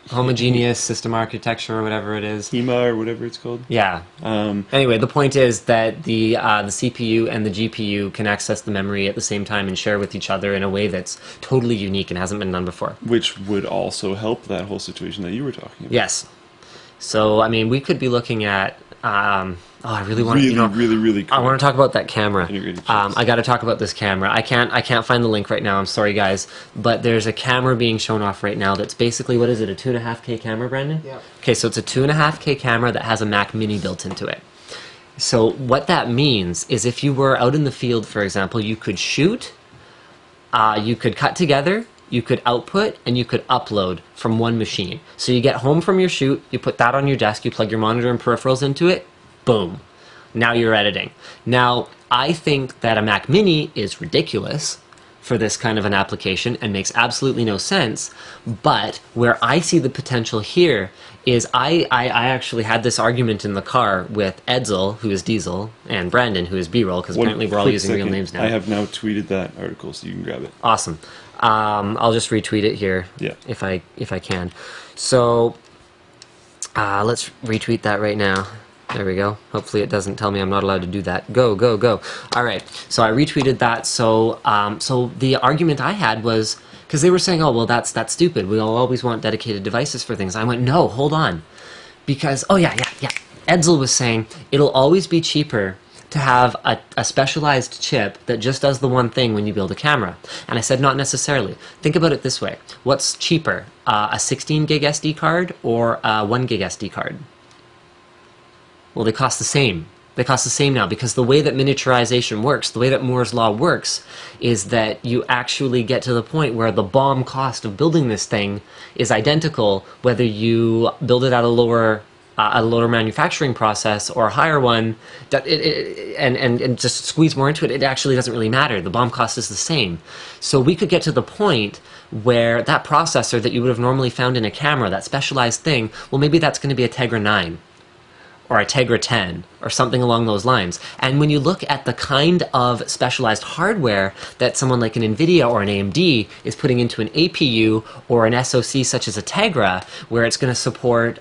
Homogeneous system architecture or whatever it is. HEMA or whatever it's called. Yeah. Anyway, the point is that the CPU and the GPU can access the memory at the same time and share with each other in a way that's totally unique and hasn't been done before. Which would also help that whole situation that you were talking about. Yes. So, I mean, we could be looking at... I really want to, really cool. I want to talk about that camera. I got to talk about this camera. I can't find the link right now. I'm sorry, guys, but there's a camera being shown off right now. That's basically, what is it? A 2.5K camera, Brandon? Yeah. Okay, so it's a 2.5K camera that has a Mac Mini built into it. So what that means is, if you were out in the field, for example, you could shoot, you could cut together, you could output, and you could upload from one machine. So you get home from your shoot, you put that on your desk, you plug your monitor and peripherals into it. Boom. Now you're editing. Now, I think that a Mac Mini is ridiculous for this kind of an application and makes absolutely no sense, but where I see the potential here is I actually had this argument in the car with Edsel, who is Diesel, and Brandon, who is B-roll, because apparently we're all using real names now. I have now tweeted that article, so you can grab it. Awesome. I'll just retweet it here, if I can. So let's retweet that right now. There we go. Hopefully it doesn't tell me I'm not allowed to do that. Go, go, go. All right. So I retweeted that. So so the argument I had was, because they were saying, oh, well, that's stupid. We'll always want dedicated devices for things. I went, no, hold on. Because, oh, yeah. Edsel was saying it'll always be cheaper to have a specialized chip that just does the one thing when you build a camera. And I said, not necessarily. Think about it this way. What's cheaper, a 16 gig SD card or a 1 gig SD card? Well, they cost the same. They cost the same now, because the way that miniaturization works, the way that Moore's Law works, is that you actually get to the point where the BOM cost of building this thing is identical whether you build it at a lower a lower manufacturing process or a higher one, and just squeeze more into it, it actually doesn't really matter. The BOM cost is the same. So we could get to the point where that processor that you would have normally found in a camera, that specialized thing, well, maybe that's going to be a Tegra 9 or a Tegra 10 or something along those lines. And when you look at the kind of specialized hardware that someone like an NVIDIA or an AMD is putting into an APU or an SoC such as a Tegra, where it's going to support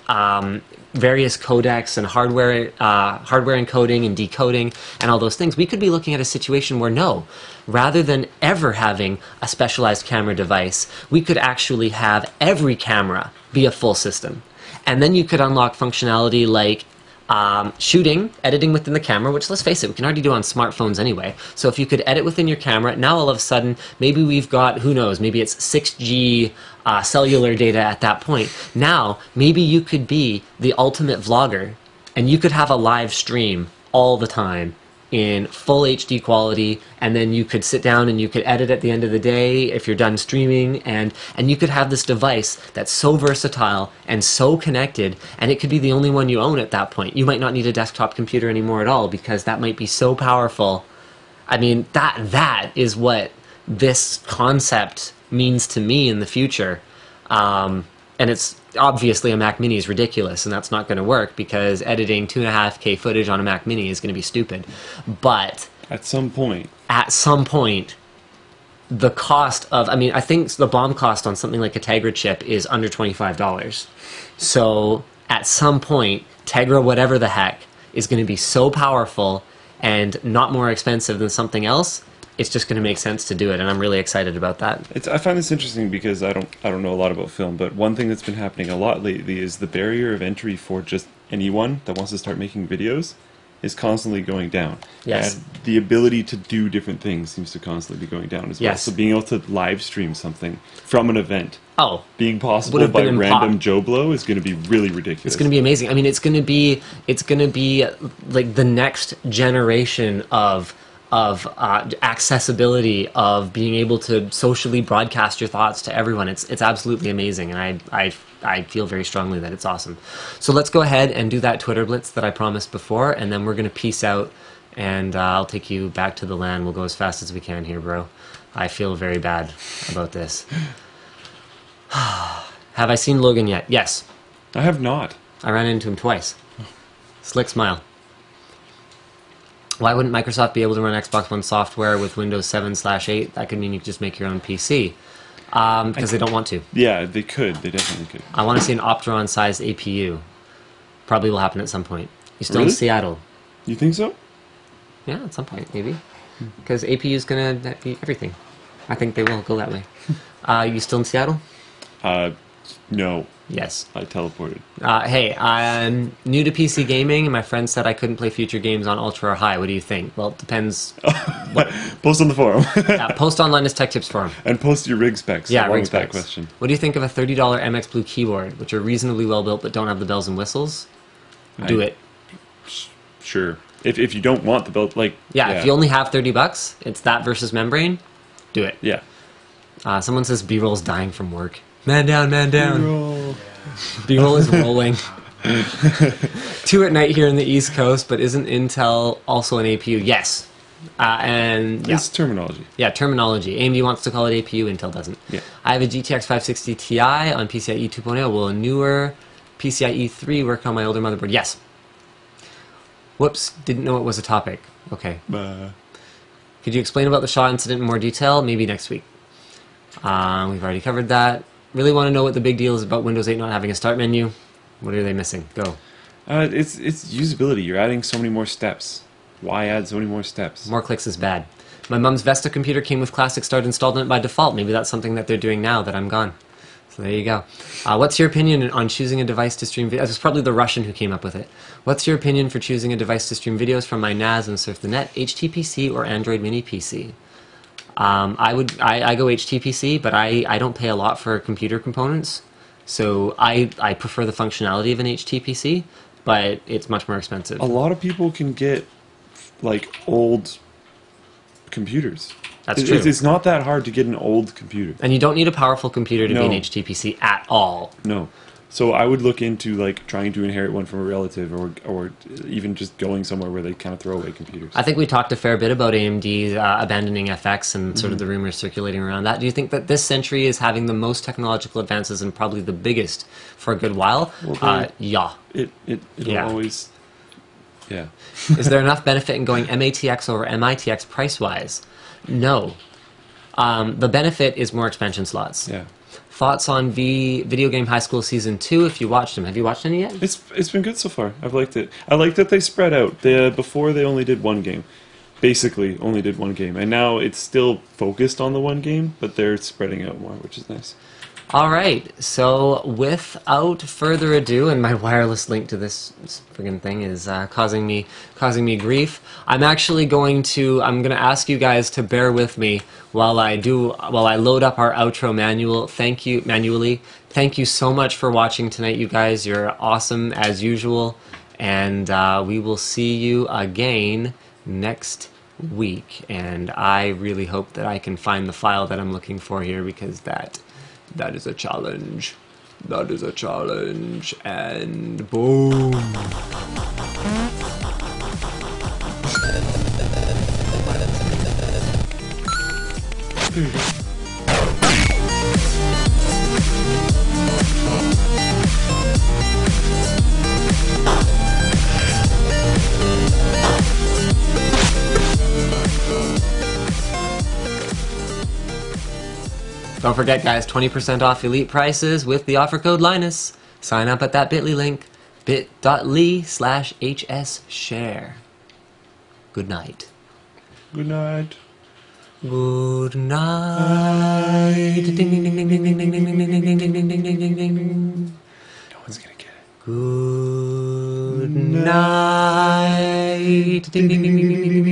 various codecs and hardware encoding and decoding and all those things, we could be looking at a situation where no, rather than ever having a specialized camera device, we could actually have every camera be a full system. And then you could unlock functionality like shooting, editing within the camera, which, let's face it, we can already do on smartphones anyway. So if you could edit within your camera, now all of a sudden, maybe we've got, who knows, maybe it's 6G cellular data at that point. Now, maybe you could be the ultimate vlogger, and you could have a live stream all the time in full HD quality, and then you could sit down and you could edit at the end of the day if you're done streaming, and you could have this device that's so versatile and so connected, and it could be the only one you own at that point. You might not need a desktop computer anymore at all, because that might be so powerful. I mean, that is what this concept means to me in the future. And it's obviously a Mac Mini is ridiculous, and that's not going to work because editing 2.5K footage on a Mac Mini is going to be stupid. But at some point, the cost of, I mean, I think the BOM cost on something like a Tegra chip is under $25. So at some point, Tegra, whatever the heck, is going to be so powerful and not more expensive than something else. It's just going to make sense to do it, and I'm really excited about that. I find this interesting because I don't know a lot about film, but one thing that's been happening a lot lately is the barrier of entry for just anyone that wants to start making videos is constantly going down. Yes. And the ability to do different things seems to constantly be going down as well. Yes. So being able to live stream something from an event, being possible by random Joe Blow, is going to be really ridiculous. It's going to be amazing. I mean, it's going to be like the next generation of accessibility, of being able to socially broadcast your thoughts to everyone. It's absolutely amazing, and I feel very strongly that it's awesome. So let's go ahead and do that Twitter blitz that I promised before, and then we're going to peace out, and I'll take you back to the LAN. We'll go as fast as we can here, bro. I feel very bad about this. Have I seen Logan yet? Yes. I have not. I ran into him twice. Slick smile. Why wouldn't Microsoft be able to run Xbox One software with Windows 7/8? That could mean you could just make your own PC. Because they don't want to. Yeah, they could. They definitely could. I want to see an Opteron-sized APU. Probably will happen at some point. You still Really? in Seattle? You think so? Yeah, at some point, maybe. Because APU is going to be everything. I think they will go that way. You still in Seattle? No. Yes. I teleported. Hey, I'm new to PC gaming, and my friend said I couldn't play future games on Ultra or High. What do you think? Well, it depends. Post on the forum. Post on Linus Tech Tips forum. And post your rig specs. Yeah, along rig with that specs. question. What do you think of a $30 MX Blue keyboard, which are reasonably well built but don't have the bells and whistles? Do it. Sure. If you don't want the belt, like... Yeah, if you only have $30, it's that versus membrane. Do it. Yeah. Someone says B-roll's dying from work. Man down, man down. B-roll is rolling. 2 at night here in the East Coast, but isn't Intel also an APU? Yes. And yeah. It's terminology. Yeah, terminology. AMD wants to call it APU, Intel doesn't. Yeah. I have a GTX 560 Ti on PCIe 2.0. Will a newer PCIe 3 work on my older motherboard? Yes. Whoops, didn't know it was a topic. Okay. Could you explain about the Shaw incident in more detail? Maybe next week. We've already covered that. Really want to know what the big deal is about Windows 8 not having a start menu. What are they missing? Go. It's usability. You're adding so many more steps. Why add so many more steps? More clicks is bad. My mom's Vesta computer came with Classic Start installed in it by default. Maybe that's something that they're doing now that I'm gone. So there you go. What's your opinion on choosing a device to stream videos? It was probably the Russian who came up with it. What's your opinion for choosing a device to stream videos from my NAS and surf the net, HTPC or Android Mini PC? I go HTPC, but I don't pay a lot for computer components, so I prefer the functionality of an HTPC, but it's much more expensive. A lot of people can get like old computers. That's true. It's not that hard to get an old computer. And you don't need a powerful computer to be an HTPC at all. No. So I would look into like trying to inherit one from a relative, or even just going somewhere where they kind of throw away computers. I think we talked a fair bit about AMD abandoning FX and sort of the rumors circulating around that. Do you think that this century is having the most technological advances and probably the biggest for a good while? Well, yeah. It'll always. Yeah. Is there enough benefit in going MATX over MITX price-wise? No. The benefit is more expansion slots. Yeah. Thoughts on Video Game High School Season 2, if you watched them. Have you watched any yet? It's been good so far. I've liked it. I like that they spread out. Before they only did one game. Basically only did one game. And now it's still focused on the one game, but they're spreading out more, which is nice. All right, so without further ado, and my wireless link to this friggin' thing is causing me grief. I'm going to ask you guys to bear with me while I load up our outro manually. Thank you so much for watching tonight, you guys. You're awesome as usual, and we will see you again next week. And I really hope that I can find the file that I'm looking for here, because that is a challenge. That is a challenge. And boom. There you go. Don't forget, guys, 20% off Elite prices with the offer code Linus. Sign up at that bit.ly link, bit.ly/hsshare. Good night. Good night. Good night. Ding ding ding ding ding ding ding ding ding ding ding ding ding ding ding ding. No one's gonna get it. Good night. Ding ding ding ding ding ding.